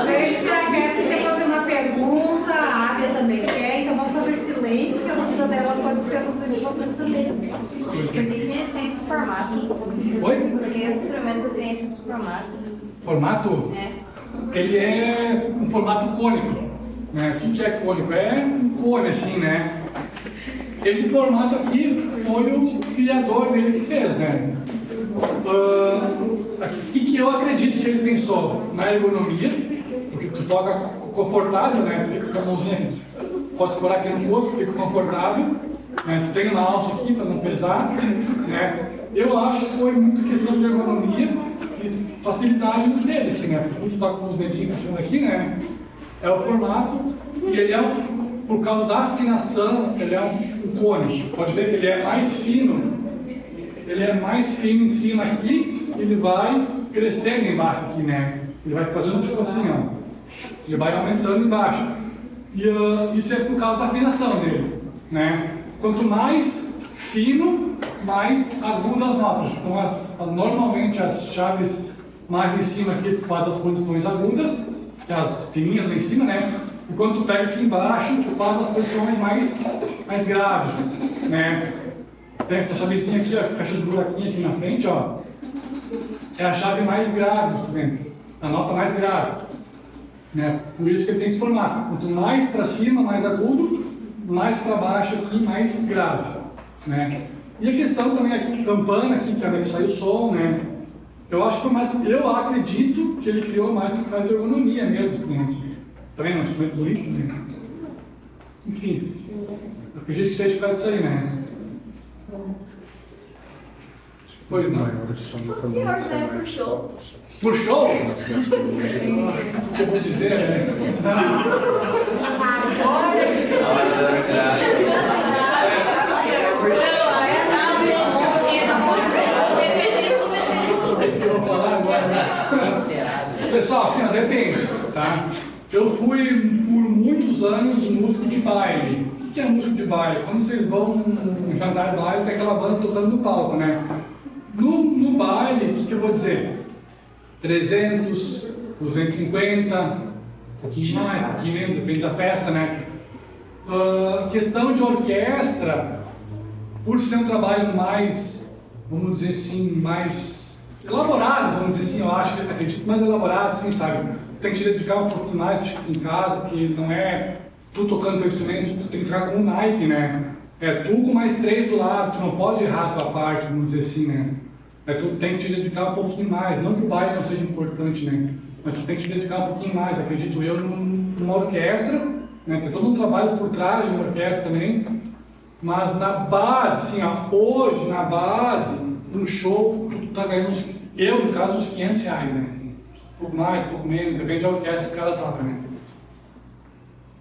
Speaker 1: Gente, a Beth quer fazer uma pergunta, a Águia também quer, então vamos fazer silêncio, que a dúvida dela pode ser a dúvida de vocês também.
Speaker 3: Porque eles têm esse formato.
Speaker 4: Oi?
Speaker 3: Porque esse instrumento tem esse formato.
Speaker 4: Formato?
Speaker 3: É.
Speaker 4: Ele é um formato cônico, né? O que é cônico? É um cone assim, né? Esse formato aqui foi o criador dele que fez, né? O que eu acredito que ele pensou? Na ergonomia, porque tu toca confortável, né? Tu fica com a mãozinha, pode segurar aqui no corpo, fica confortável, né? Tu tem uma alça aqui para não pesar, né? Eu acho que foi muito questão de ergonomia e facilidade nos dedos aqui, né? Porque tu toca com os dedinhos puxando aqui, né? É o formato e ele é, por causa da afinação, ele é um cone. Pode ver que ele é mais fino. Ele é mais fino em cima aqui e ele vai crescendo embaixo aqui, né? Ele vai fazendo tipo assim, ó. Ele vai aumentando embaixo. E isso é por causa da afinação dele, né? Quanto mais fino, mais agudo as notas. Então, normalmente as chaves mais em cima aqui faz as posições agudas, as fininhas lá em cima, né? E quando tu pega aqui embaixo, tu faz as posições mais graves, né? Tem essa chavezinha aqui, ó, que fecha os buraquinhos aqui na frente, ó. É a chave mais grave do instrumento, a nota mais grave, né? Por isso que ele tem esse formato. Quanto mais para cima, mais agudo, mais para baixo aqui, mais grave, né? E a questão também, a campana aqui, que também sai o som, né? Eu acho que foi mais, eu acredito que ele criou mais por causa da ergonomia mesmo, né? Também não, instrumento bonito, né? Enfim, eu acredito que seja por causa disso aí, né? Pois não.
Speaker 5: O senhor sai pro show.
Speaker 4: Por show? O que eu vou dizer, né? Eu vou falar agora. Pessoal, assim, depende, tá? Eu fui por muitos anos músico de baile. O que é músico de baile? Quando vocês vão num jantar de baile, tem aquela banda tocando no palco, né? No baile, o que eu vou dizer? 300, 250, um pouquinho mais, um pouquinho menos, depende da festa, né? Questão de orquestra, por ser um trabalho mais, vamos dizer assim, mais elaborado, vamos dizer assim, eu acho que acredito mais elaborado, assim, sabe? Tem que te dedicar um pouquinho mais em casa, porque não é tu tocando teu instrumento, tu tem que tocar com um naipe, né? É tu com mais 3 do lado, tu não pode errar a tua parte, vamos dizer assim, né? Tu tem que te dedicar um pouquinho mais, não que o baile não seja importante, né? Mas tu tem que te dedicar um pouquinho mais, acredito eu, numa orquestra, né? Tem todo um trabalho por trás de uma orquestra também, mas na base, assim, ó, hoje, na base, no show, tu tá ganhando uns, eu, no caso, uns R$500, né? Um pouco mais, um pouco menos, depende da orquestra que o cara toca, né?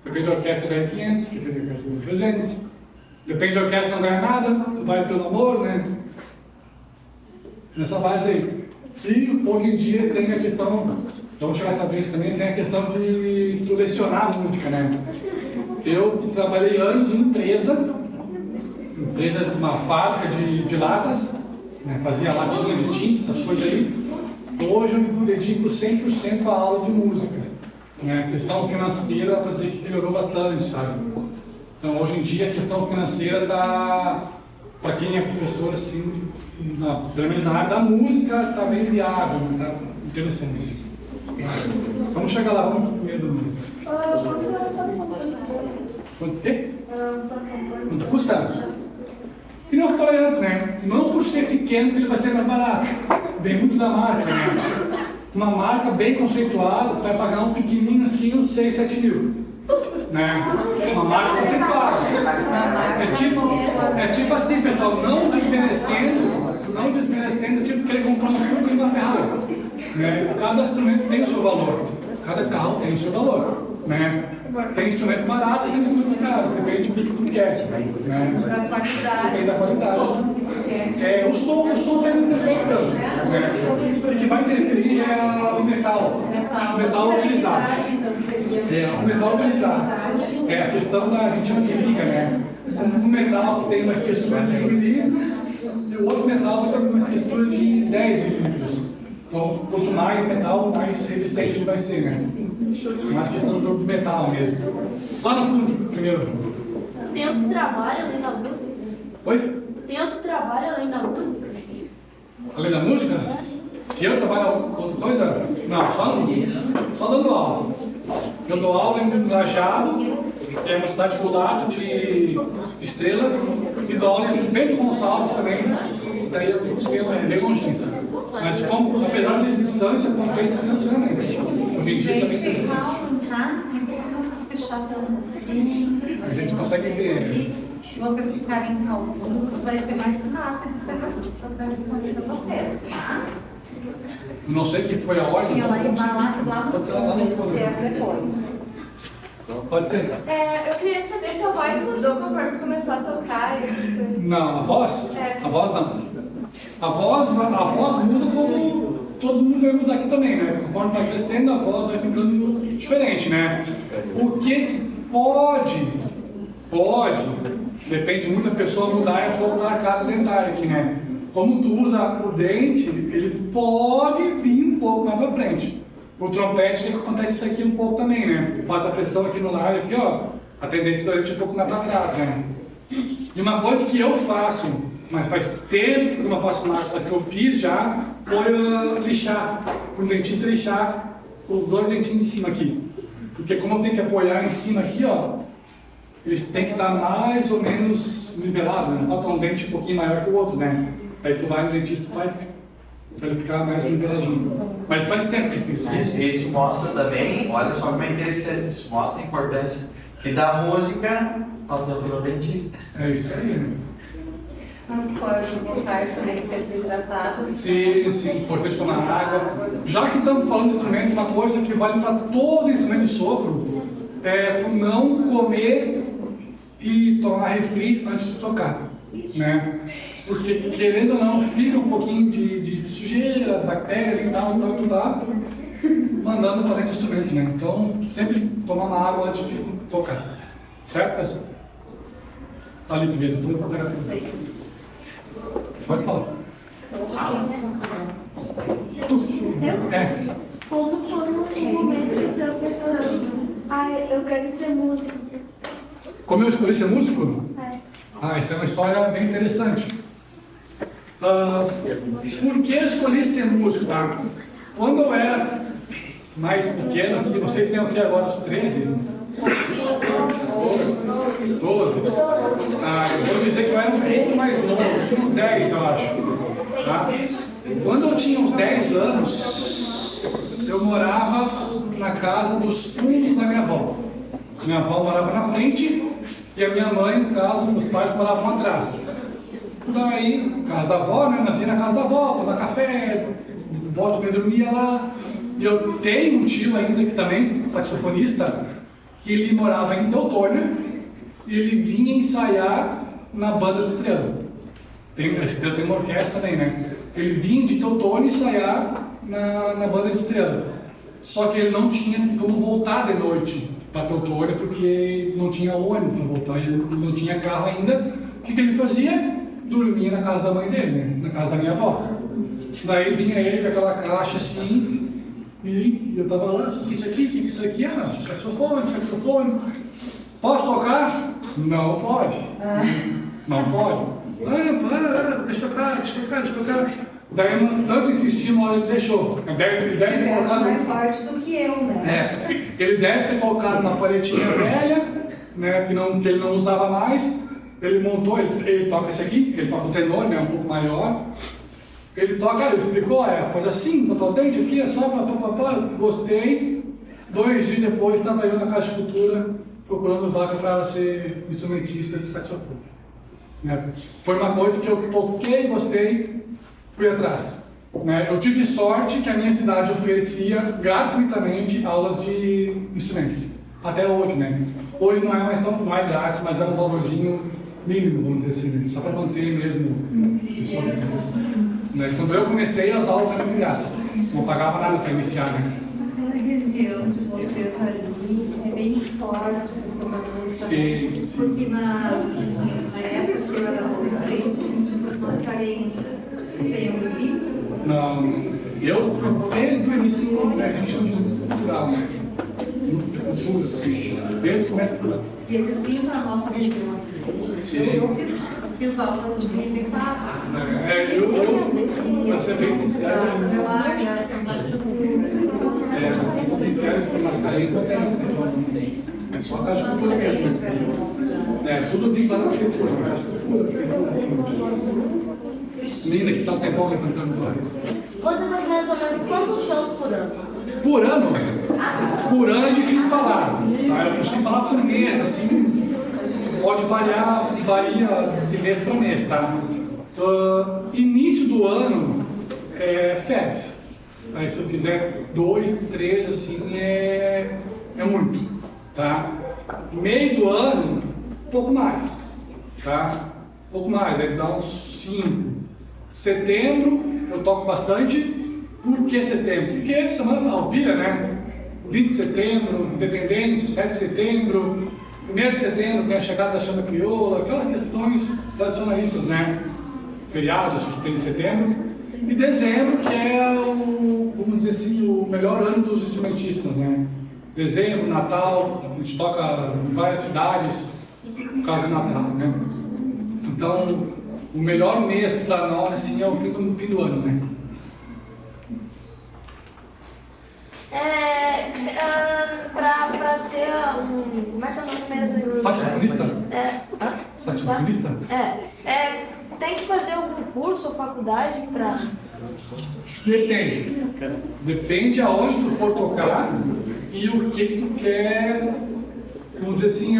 Speaker 4: Depende da orquestra ganha 500, depende da orquestra ganha 300, depende da orquestra não ganha nada, tu vai pelo amor, né? Nessa base aí. E hoje em dia tem a questão, vamos chegar talvez também, tem a questão de tu lecionar a música, né? Eu trabalhei anos em empresa, uma fábrica de latas, né? Fazia latinha de tinta, essas coisas aí. Hoje eu me dedico 100% à aula de música. Né? A questão financeira, para dizer que melhorou bastante, sabe? Então hoje em dia a questão financeira está, para quem é professor, assim, pelo menos na área da música, está bem viável, está interessante. Assim. Vamos chegar lá, vamos pro primeiro momento.
Speaker 5: Quanto é o saxofone?
Speaker 4: Quanto quê?
Speaker 5: Saxofone.
Speaker 4: Quanto custa? Que nem eu falei antes, né? Não por ser pequeno que ele vai ser mais barato. Vem muito da marca, né? Uma marca bem conceituada vai pagar um pequenininho assim, uns 6, 7 mil. Né? Uma marca conceituada. É tipo assim, pessoal, não desmerecendo, tipo querer comprar um Fusca e uma Ferrari. Né? Cada instrumento tem o seu valor. Cada carro tem o seu valor. Né? Tem instrumentos baratos e tem instrumentos caros, depende do que tu quer. Né? Depende da qualidade. O som tem muita coisa tanto. Né? O que vai interferir é o metal. O metal utilizado. O metal utilizado. É a questão da gente não liga, né? Um metal que tem uma espessura de 1 milímetro e o outro metal que tem uma espessura de 10 milímetros. Então, quanto mais metal, mais resistente ele vai ser, né? Mais questão do metal mesmo. Lá no fundo, primeiro.
Speaker 5: Tem outro trabalho além da música?
Speaker 4: Oi?
Speaker 5: Tem outro trabalho além da música?
Speaker 4: Além da música? Se eu trabalho com outra coisa? Não, só na música. Só dando aula. Eu dou aula em Lajeado, que é uma cidade do lado de Estrela, e dou aula em Bento Gonçalves também, e daí eu tenho que ver bem longinho. Mas como, apesar de distância, compensa financeiramente. Hoje em dia também é interessante.
Speaker 1: Tá? Não precisa se fechar tanto assim.
Speaker 4: A gente consegue ver.
Speaker 1: Se vocês ficarem calmos, vai ser mais rápido para responder para vocês, tá?
Speaker 4: Não sei que foi a ordem.
Speaker 1: E ela vai lá no
Speaker 4: Pode ser lá no fundo.
Speaker 1: depois.
Speaker 4: Pode ser.
Speaker 5: Eu queria saber se a voz mudou conforme começou a tocar e essas coisas.
Speaker 4: Não, a voz?
Speaker 5: É.
Speaker 4: A voz não. A voz muda como todo mundo vai mudar aqui também, né? Conforme vai crescendo, a voz vai ficando diferente, né? O que pode, depende muito da pessoa mudar é um pouco da arcada dentária aqui, né? Como tu usa o dente, ele pode vir um pouco mais para frente. O trompete tem que acontecer isso aqui um pouco também, né? Faz a pressão aqui no lábio, aqui, ó. A tendência da gente um pouco mais para trás, né? E uma coisa que eu faço, mas faz tempo que eu não faço mais, que eu fiz já, foi lixar, o dentista lixar os 2 dentinhos de cima aqui. Porque como eu tenho que apoiar em cima aqui, ó, eles têm que estar mais ou menos nivelados, né? Não pode ter um dente um pouquinho maior que o outro, né? Aí tu vai no dentista e faz para ele ficar mais niveladinho. Mas faz tempo que isso.
Speaker 2: Isso mostra também, olha só como é interessante, isso mostra a importância que da música nós temos pelo dentista.
Speaker 4: É isso aí, né?
Speaker 3: As cordas vocais também sempre hidratadas.
Speaker 4: Sim, importante tomar água. Já que estamos falando de instrumento, uma coisa que vale para todo instrumento de sopro é tu não comer e tomar refri antes de tocar, né? Porque, querendo ou não, fica um pouquinho de sujeira, bactéria e tal, então tu tá mandando para dentro do instrumento, né? Então, sempre tomar uma água antes de tocar. Certo, pessoal? Tá ali primeiro, vamos para a Pode falar. É.
Speaker 7: Como foi no momento que você pensando, eu quero ser músico?
Speaker 4: Como eu escolhi ser músico?
Speaker 7: É.
Speaker 4: Essa é uma história bem interessante. Por que eu escolhi ser músico? Tá? Quando eu era mais pequeno, aqui, vocês têm aqui agora os 13? 12? Eu vou dizer que eu era um pouco mais novo, eu tinha uns 10, eu acho. Tá? Quando eu tinha uns 10 anos, eu morava na casa dos fundos da minha avó. Minha avó morava na frente e a minha mãe, no caso, meus pais moravam atrás. Daí, casa da avó, né? Nasci na casa da avó, tomar café, volta e dormia lá. E eu tenho um tio ainda que também, saxofonista, que ele morava em Teutônia e ele vinha ensaiar na banda de Estrela. A Estrela tem uma orquestra também, né? Ele vinha de Teutônia ensaiar na banda de Estrela. Só que ele não tinha como voltar de noite para Teutônia porque não tinha ônibus para voltar, ele não tinha carro ainda. O que ele fazia? Dormia na casa da mãe dele, né? Na casa da minha avó. Daí vinha ele com aquela caixa assim. E eu tava lá, o que é isso aqui? O que é isso aqui? Saxofone. Posso tocar? Não pode. Não pode. Deixa eu tocar. Daí, tanto insistir, uma hora ele deixou. Ele deve ter colocado...
Speaker 1: mais forte do que eu, né?
Speaker 4: Ele deve ter colocado uma paletinha velha, né, que ele não usava mais. Ele montou, ele toca esse aqui, ele toca o tenor, né, um pouco maior. Ele toca, ele explicou, faz assim, botar o dente aqui, é só gostei. 2 dias depois, estava eu na Caixa de Cultura procurando vaga para ser instrumentista de saxofone. Né? Foi uma coisa que eu toquei, gostei, fui atrás. Né? Eu tive sorte que a minha cidade oferecia gratuitamente aulas de instrumentos. Até hoje, né? Hoje não é mais tão grátis, mas dá um valorzinho mínimo, vamos dizer assim, né? Só para manter mesmo pessoas. Né? Quando eu comecei, as aulas eram de graça. Não pagava nada para iniciar, né?
Speaker 1: Na região de vocês ali é bem forte a questão da música.
Speaker 4: Sim.
Speaker 1: Porque na época que eu era adolescente, nós parentes têm um livro.
Speaker 4: Não, eu desde o início, né, a gente chama de música cultural, né? Música cultura, assim, desde que começa por lá.
Speaker 1: E eles vinham na nossa região. Eu fiz aula de guitarra.
Speaker 4: Para ser bem sincero, sou sincero, esse mascarenhas não tem isso, é só a Caixa de Cultura mesmo. Tudo vinculado à cultura, menina que está o tempão levantando glória.
Speaker 7: Você faz mais ou menos quantos shows por ano?
Speaker 4: Por ano? Por ano é difícil falar. Tá? Eu consigo falar por mês, assim, pode variar, varia de mês para mês, tá? Início do ano é férias. Aí se eu fizer 2, 3, assim, é muito, tá? Meio do ano, um pouco mais, tá? Um pouco mais, deve dar uns 5. Setembro, eu toco bastante. Por que setembro? Porque é semana da Farroupilha, né? 20 de setembro, Independência, 7 de setembro, 1º de setembro tem a chegada da chama crioula, aquelas questões tradicionalistas, né? Feriados que tem em setembro. E dezembro, que é o, vamos dizer assim, o melhor melhor ano dos instrumentistas, né? Dezembro, Natal, a gente toca em várias cidades por causa do Natal, né? Então, o melhor mês para nós, assim, é o fim do ano, né?
Speaker 7: Pra ser um... Como é que é o nome mesmo?
Speaker 4: Saxofonista?
Speaker 7: Hã?
Speaker 4: Saxofonista?
Speaker 7: Tem que fazer algum curso ou faculdade pra...
Speaker 4: Depende. Depende aonde tu for tocar e o que tu quer, vamos dizer assim,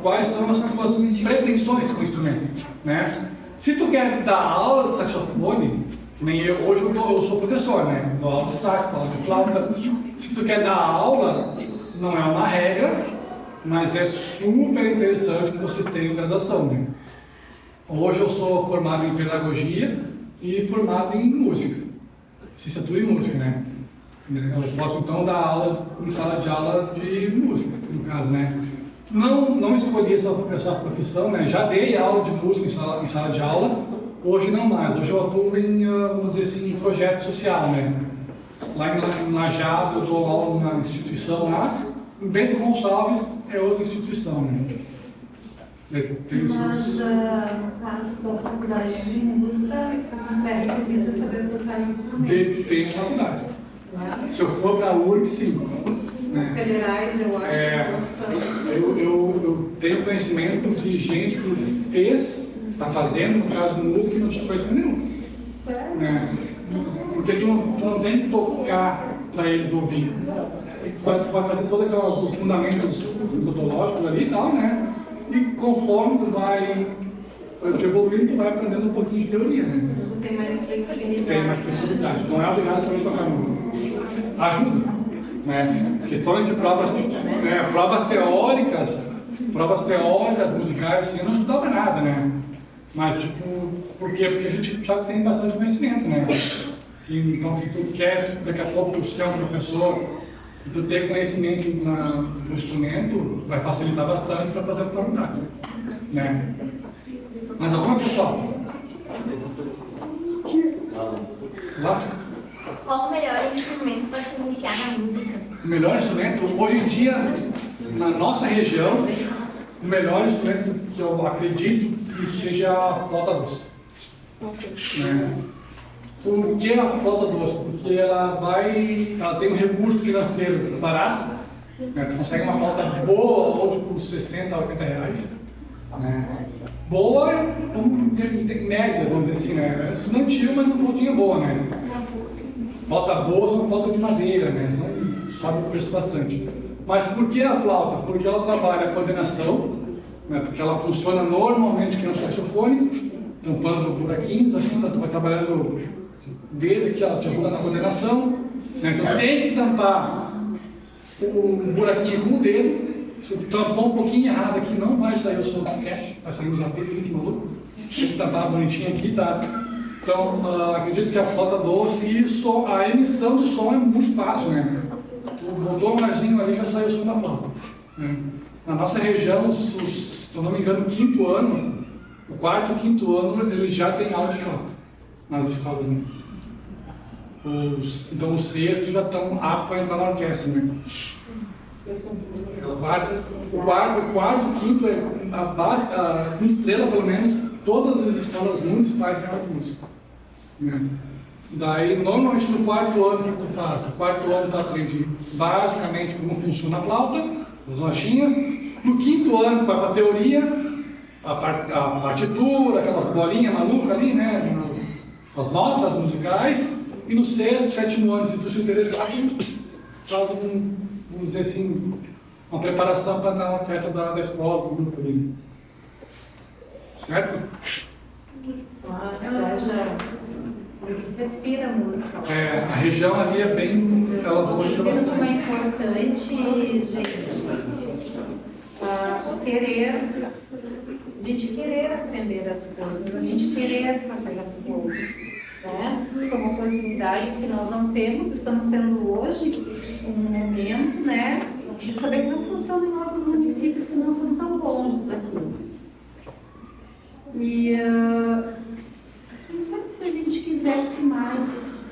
Speaker 4: quais são as tuas pretensões com o instrumento, né? Se tu quer dar aula de saxofone, nem eu, hoje eu sou professor, né? Dou aula de sax, dou aula de flauta. Se tu quer dar aula, não é uma regra, mas é super interessante que vocês tenham graduação, né? Hoje eu sou formado em pedagogia e formado em música, licenciatura em música, né? Eu posso então dar aula em sala de aula de música, no caso, né? Não escolhi essa profissão, né? Já dei aula de música em sala de aula, hoje não mais. Hoje eu atuo em, vamos dizer assim, projeto social, né? Lá em Lajeado eu dou aula numa instituição lá, em Bento Gonçalves é outra instituição, né?
Speaker 3: Mas, no caso da faculdade de música, é requisito saber tocar instrumento.
Speaker 4: Depende da faculdade. Se eu for para a URG, sim.
Speaker 3: Nas federais, eu acho que
Speaker 4: eu tenho conhecimento de gente que está fazendo, no caso do música, que não tinha conhecimento nenhum.
Speaker 3: Sério?
Speaker 4: Porque tu não tem que tocar para eles ouvirem. Tu vai fazer todos os fundamentos metodológicos ali e tal, né? E conforme tu vai evoluindo, tu vai aprendendo um pouquinho de teoria, né?
Speaker 3: Tem mais flexibilidade.
Speaker 4: Tem mais flexibilidade. Não é obrigado também a tocar música. Ajuda. Né? Questões de provas teóricas musicais, assim, eu não estudava nada, né? Mas, tipo, por quê? Porque a gente já tem bastante conhecimento, né? Então, se tu quer, daqui a pouco, ser um professor, e tu ter conhecimento no instrumento, vai facilitar bastante para fazer a faculdade, né? Mais alguma, pessoal? Lá?
Speaker 7: Qual o melhor instrumento para se iniciar na música?
Speaker 4: O melhor instrumento, hoje em dia, na nossa região, o melhor instrumento que eu acredito que seja a flauta doce. Né? Por que a flauta doce? Porque ela tem um recurso financeiro barato, né? Tu consegue uma flauta boa hoje por 60 a 80 reais. Né? Boa, tem média, vamos dizer assim, né? É estudantil, mas uma flautinha boa, né? Flauta boa são flauta de madeira, né? Senão sobe o preço bastante. Mas por que a flauta? Porque ela trabalha a coordenação, né? Porque ela funciona normalmente que no saxofone, tampando buraquinhos, assim, tu vai trabalhando o dedo aqui, ela te ajuda na coordenação, né? Então tem que tampar o buraquinho com o dedo. Se tu tampar um pouquinho errado aqui, não vai sair o som que quer, vai sair os apelos muito maluco. Tem que tampar bonitinho aqui, tá? Então, acredito que a flauta doce e a emissão do som é muito fácil, né? Tu botou um arzinho ali, já saiu o som da flauta. Né? Na nossa região, se eu não me engano, o quarto e quinto ano, eles já têm aula de flauta nas escolas, né? Então, os sextos já estão aptos para entrar na orquestra, né? O quarto, o quinto, a básica, em Estrela, pelo menos, todas as escolas municipais têm aula de música. Né? Daí, normalmente no quarto ano, o que tu faz? No quarto ano tu aprende basicamente como funciona a flauta, as nochinhas. No quinto ano tu vai para a teoria, a partitura, aquelas bolinhas malucas ali, né? As notas musicais. E no sexto, sétimo ano, se tu se interessar, faz vamos dizer assim, uma preparação para entrar na orquestra da escola, do grupo ali. Certo?
Speaker 1: A cidade respira música.
Speaker 4: A região ali é bem. Ela valoriza
Speaker 1: Como é
Speaker 4: bastante.
Speaker 1: importante, gente, a gente querer aprender as coisas, a gente querer fazer as coisas. Né? São oportunidades que nós não temos, estamos tendo hoje um momento, né, de saber como funciona em outros municípios que não são tão longe daqui. E quem sabe se a gente quisesse mais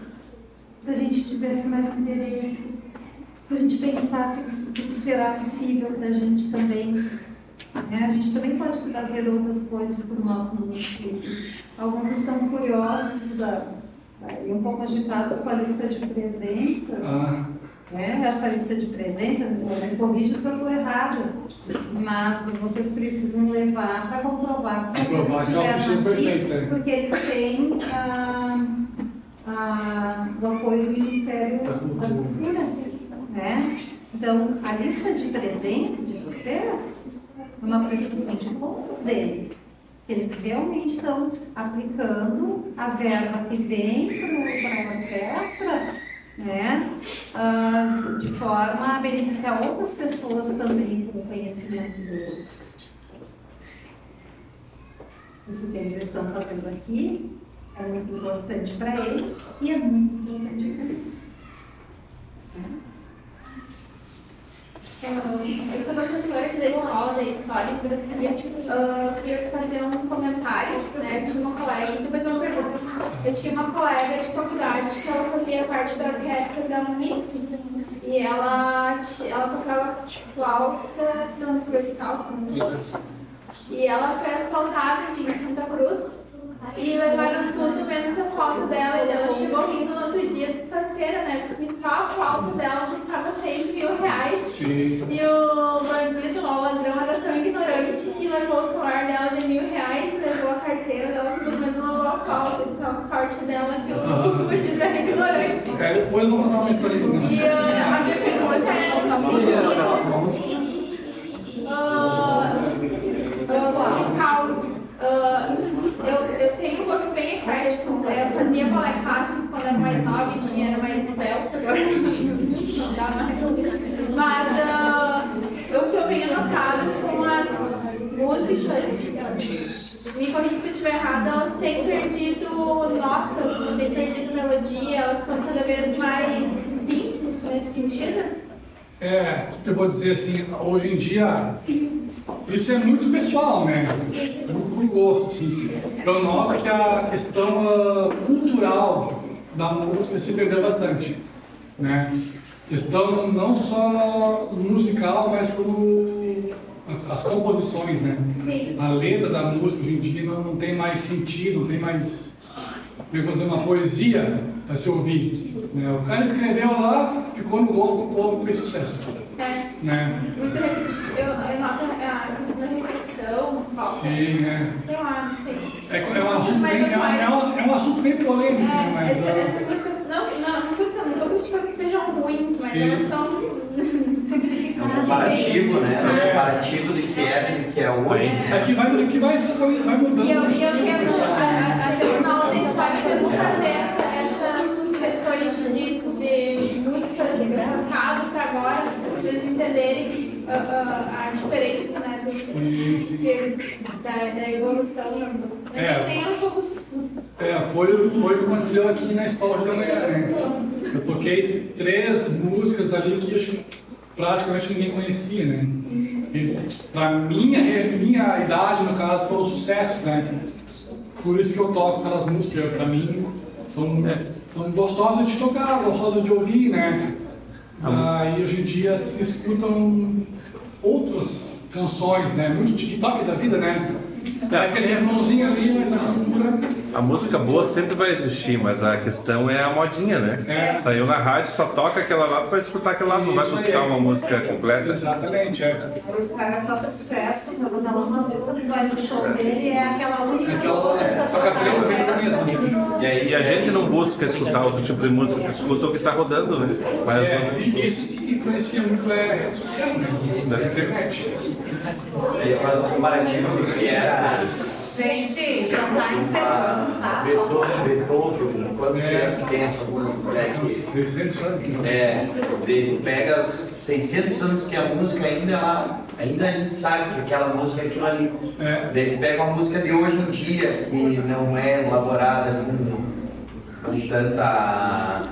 Speaker 1: se a gente tivesse mais interesse, se a gente pensasse que será possível da gente também, né? A gente também pode trazer outras coisas para o nosso município. Alguns estão curiosos, e um pouco agitados com a lista de presença. Né? Essa lista de presença, me corrija se eu estou errada, mas vocês precisam levar para comprovar que vocês estiveram aqui, porque eles têm o apoio do Ministério da Cultura. Né? Então, a lista de presença de vocês é uma prestação de contas deles. Eles realmente estão aplicando a verba que vem para a orquestra, né? De forma a beneficiar outras pessoas também com o conhecimento deles. Isso que eles estão fazendo aqui é muito importante para eles e é muito importante para eles.
Speaker 5: Eu sou professora aqui da escola, da História e Geografia. Queria fazer um comentário, né? Eu tinha uma colega, depois uma pergunta. Eu tinha uma colega de faculdade que ela fazia parte da orquestra da Unisc e ela tocava flauta transversal, e ela foi assaltada em Santa Cruz. E levaram tudo menos a flauta dela, e ela chegou rindo no outro dia de faceira, né? Porque só a flauta dela custava R$6.000.
Speaker 4: Sim.
Speaker 5: E o bandido, o ladrão, era tão ignorante que levou o celular dela de R$1.000, levou a carteira dela, tudo menos levou a flauta. Então a sorte dela é que o bandido era ignorante.
Speaker 4: Depois eu vou contar uma história do
Speaker 5: E a minha pergunta eu tenho um gosto bem eclético. Eu fazia balé clássico quando era mais nova e era mais esbelta, agora não dá mais. Mas o que eu venho notado com as músicas, me corrija se eu estiver errada, elas têm perdido notas, têm perdido melodia, elas estão cada vez mais simples nesse sentido.
Speaker 4: O que eu vou dizer assim, hoje em dia, isso é muito pessoal, né? Muito por gosto, assim. Eu noto que a questão cultural da música se perdeu bastante, né? Questão não só musical, mas como as composições, né?
Speaker 5: Sim.
Speaker 4: A letra da música hoje em dia não tem mais sentido, não tem mais, como eu vou dizer, uma poesia para se ouvir. Né? O cara escreveu lá, ficou no gosto do povo e fez sucesso. Né?
Speaker 5: Muito repetitivo. Eu noto a questão da repetição, falta.
Speaker 4: Sim, né?
Speaker 5: Sei lá, não sei.
Speaker 4: É um assunto bem polêmico, né? Mas,
Speaker 5: essas músicas, não estou criticando que sejam ruins, mas elas são simplificadas.
Speaker 2: Comparativo, né? Comparativo de que é hoje.
Speaker 4: É que vai mudando.
Speaker 5: E eu quero, na aula da história, eu vou trazer essas questões de músicas do passado para agora, para eles entenderem a diferença, né? Da evolução da música. Tem um pouco.
Speaker 4: Foi o que aconteceu aqui na escola de manhã, né? Eu toquei 3 músicas ali que acho que praticamente ninguém conhecia, né? E pra minha idade, no caso, foram sucessos, né? Por isso que eu toco aquelas músicas, pra mim, são gostosas de tocar, gostosas de ouvir, né? E hoje em dia se escutam outras canções, né? Muito TikTok da vida, né? Aquele refrãozinho ali, mas a cultura...
Speaker 8: A música boa sempre vai existir, mas a questão é a modinha, né? Saiu na rádio, só toca aquela lá para escutar aquela lá, não vai buscar uma música completa.
Speaker 4: Exatamente,
Speaker 1: O cara faz sucesso, mas aquela música que vai no show dele é aquela única
Speaker 4: toca 3 vezes a mesma.
Speaker 8: E a gente não busca escutar outro tipo de música, que escuta o que está rodando, né?
Speaker 4: E isso que influencia muito é a rede social, né? Da internet.
Speaker 2: E agora o comparativo do que era.
Speaker 1: Gente, já está encerrando, tá?
Speaker 2: Beethoven, quantos anos que tem essa mulher aqui?
Speaker 4: 600 anos.
Speaker 2: Ele pega os 600 anos que a música ainda a gente sabe que aquela música é aquilo ali. Ele pega uma música de hoje em dia, que não é elaborada com tanta,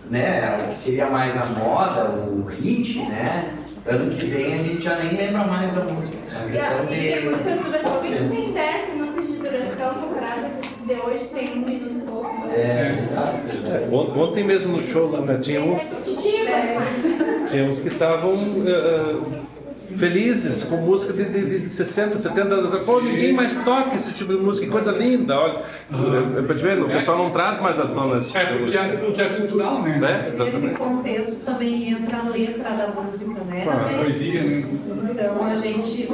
Speaker 2: né, o que seria mais a moda, o hit, né? Ano que vem a gente já nem lembra mais da música.
Speaker 5: E a música do Beethoven tem 10 minutos de duração comparada de hoje tem 1 minuto e pouco.
Speaker 2: Exato.
Speaker 8: Ontem mesmo no show lá, né, tinha uns que estavam felizes com música de 60, 70 anos. Pô, ninguém mais toca esse tipo de música, que coisa linda, olha. Pra te ver, o pessoal não traz mais à tona esse tipo de música.
Speaker 4: Porque é cultural, né?
Speaker 1: Nesse
Speaker 8: Exatamente.
Speaker 1: contexto também entra a letra da música, né?
Speaker 4: A poesia, né?
Speaker 1: Então a gente vê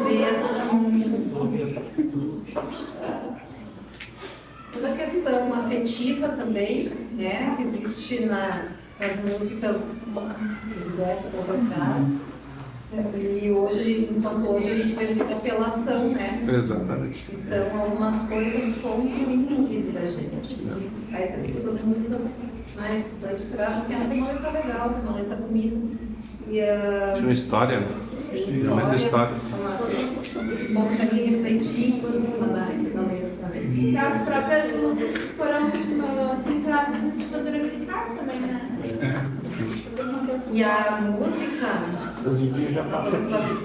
Speaker 1: toda a questão afetiva também, né? Que existe nas músicas de épocas atrás. E hoje, enquanto hoje a gente vê muita apelação, né?
Speaker 8: Exatamente.
Speaker 1: Então algumas coisas somam muito vida da gente. Aí tu escuta as músicas mais de trás, que é uma letra legal, uma letra bonita. E
Speaker 8: Tinha uma história, né? Muita história.
Speaker 1: Bom também refletir em cima da letra também.
Speaker 5: As próprias músicas foram censuradas na ditadura militar também, né?
Speaker 1: E a música, eu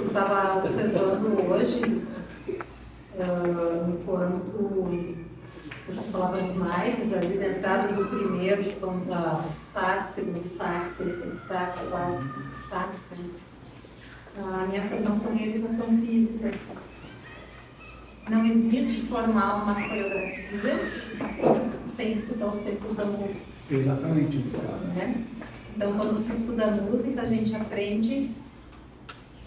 Speaker 1: estava observando hoje, enquanto eu falava nos naipes ali, da entrada do primeiro, sax, segundo sax, terceiro sax, quarto sax, a minha formação em educação física. Não existe formar uma coreografia sem escutar os tempos da música.
Speaker 4: Exatamente.
Speaker 1: Né? Então, quando se estuda música, a gente aprende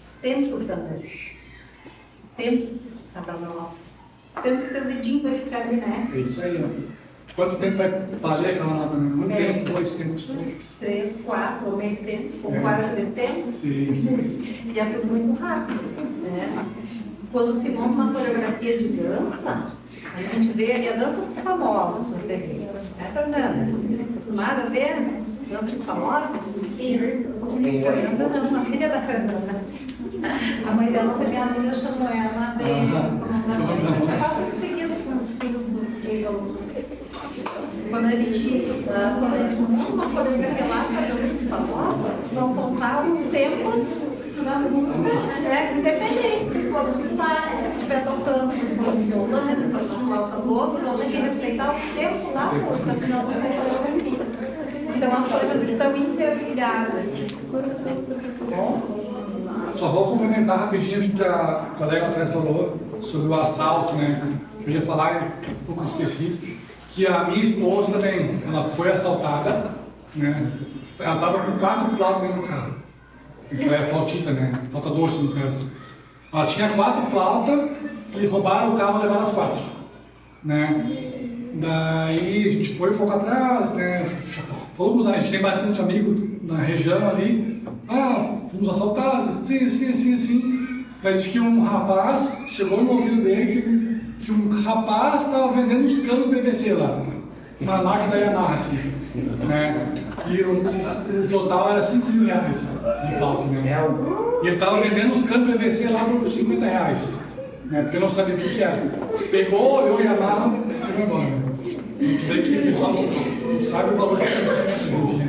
Speaker 1: os tempos da música. O tempo de cada nota. O tempo que teu dedinho vai ficar ali, né?
Speaker 4: É isso aí, ó. Quanto tempo vai valer aquela nota? Muito tempo, 2 tempos,
Speaker 1: 3, 4, ou meio tempo, ou 40 tempos.
Speaker 4: Sim.
Speaker 1: E é tudo muito rápido, né? Quando se monta uma coreografia de dança, a gente vê ali a dança dos famosos no TV. É, Fernanda? Acostumada a ver dança dos famosos? Fernanda não, a filha da Fernanda. A mãe dela foi minha aluna, chamou ela de... Eu faço isso seguido com os filhos dos ex-alunos. Quando a gente monta uma coreografia lá para a dança dos famosos, vão contar os tempos da música, né? Independente se for no sax, se estiver tocando, se for no violão, se for no flauta doce, vão ter que respeitar o tempo da música, senão não sai coreografia. Então as coisas estão interligadas. Bom?
Speaker 4: Só vou complementar rapidinho o que a colega atrás falou sobre o assalto, né? Eu ia falar, um pouco esqueci, que a minha esposa também, ela foi assaltada, né? Ela estava com 4 flautas dentro do carro. Ela é flautista, né? Flauta doce, no caso. Ela tinha 4 flautas e roubaram o carro e levaram as 4, né? Daí a gente foi um pouco atrás, né? Fomos, a gente tem bastante amigo na região ali. Fomos assaltados, assim. Daí disse que um rapaz chegou no ouvido dele que um rapaz estava vendendo uns canos PVC lá, na máquina da Yamaha, assim, né? E o total era 5 mil reais de flauta, né? E ele estava vendendo os canos PVC lá por 50 reais, né? Porque eu não sabia o que era. Pegou, olhou a Yamaha e foi embora. A gente vê que o pessoal não sabe o valor que é instrumento, né?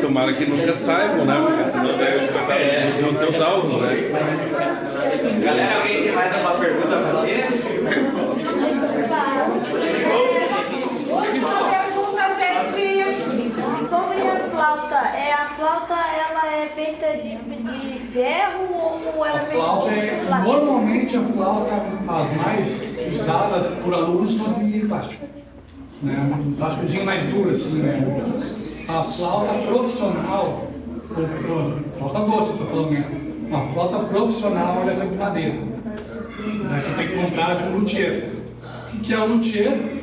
Speaker 8: Tomara que nunca saibam, né? Porque senão devem escutar os seus álbuns, né?
Speaker 2: Galera, alguém tem mais alguma pergunta a fazer?
Speaker 7: Última pergunta, gente. Sobre a flauta. A flauta ela é feita de ferro ou ela é feita de plástico?
Speaker 4: Normalmente a flauta, as mais usadas por alunos são de plástico, né? Um plásticozinho mais duro assim, né? A flauta profissional, flauta doce, estou falando, né? A flauta profissional ela é feita de madeira, né? Que tem que comprar de um luthier. O que é o luthier?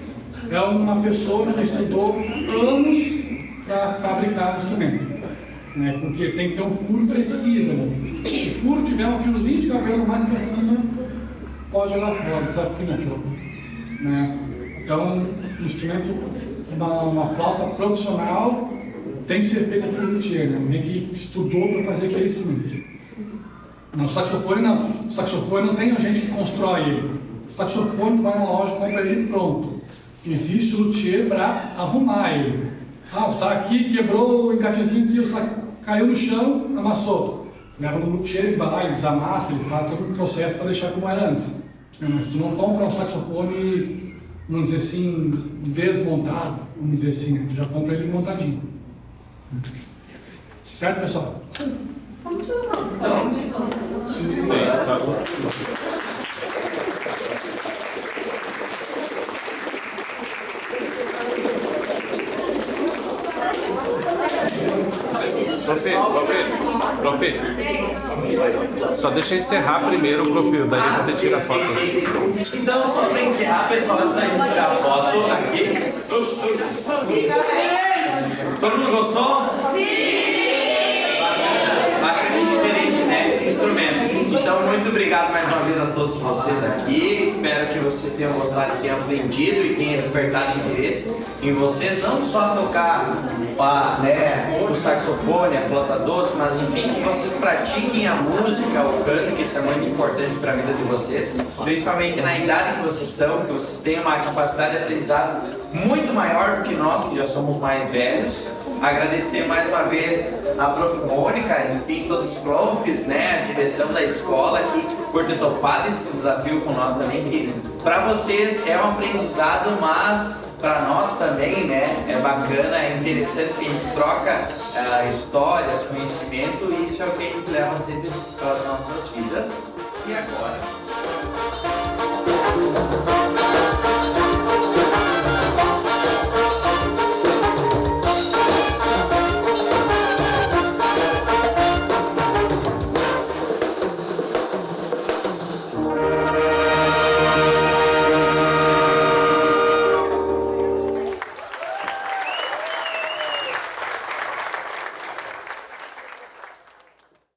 Speaker 4: É uma pessoa que estudou anos para fabricar o instrumento, né? Porque tem que ter um furo preciso, né? Se o furo tiver um fiozinho de cabelo mais para cima, pode jogar fora, desafina a flauta, né? Então, um instrumento, uma flauta profissional tem que ser feita por um luthier, né? Alguém que estudou para fazer aquele instrumento. O saxofone não. O saxofone não tem gente que constrói ele. O saxofone, tu vai na loja e compra ele pronto. Existe o luthier para arrumar ele. Tu está aqui, quebrou o engatezinho aqui, caiu no chão, amassou. Leva no luthier, ele vai lá, ele desamassa, ele faz todo o processo para deixar como era antes. Mas tu não compra um saxofone, vamos dizer assim, desmontado, vamos dizer assim, tu já compra ele montadinho. Certo, pessoal?
Speaker 8: Profe, só deixa eu encerrar primeiro, profe, daí a gente tira a foto.
Speaker 2: Então, só para encerrar, pessoal, antes da gente tirar a foto aqui. Todo mundo gostou? Bacana e diferente, né, esse instrumento. Então, muito obrigado mais uma vez a todos vocês aqui. Espero que vocês tenham gostado, tenham aprendido e tenham despertado interesse em vocês, não só tocar o saxofone, a flauta doce, mas enfim, que vocês pratiquem a música, o canto, que isso é muito importante para a vida de vocês, principalmente na idade que vocês estão, que vocês tenham uma capacidade de aprendizado muito maior do que nós, que já somos mais velhos. Agradecer mais uma vez a Prof. Mônica, enfim, todos os profs, né, a direção da escola aqui, por ter topado esse desafio com nós também, que para vocês é um aprendizado, mas para nós também, né, é bacana, é interessante que a gente troca histórias, conhecimento, e isso é o que a gente leva sempre para as nossas vidas. E agora?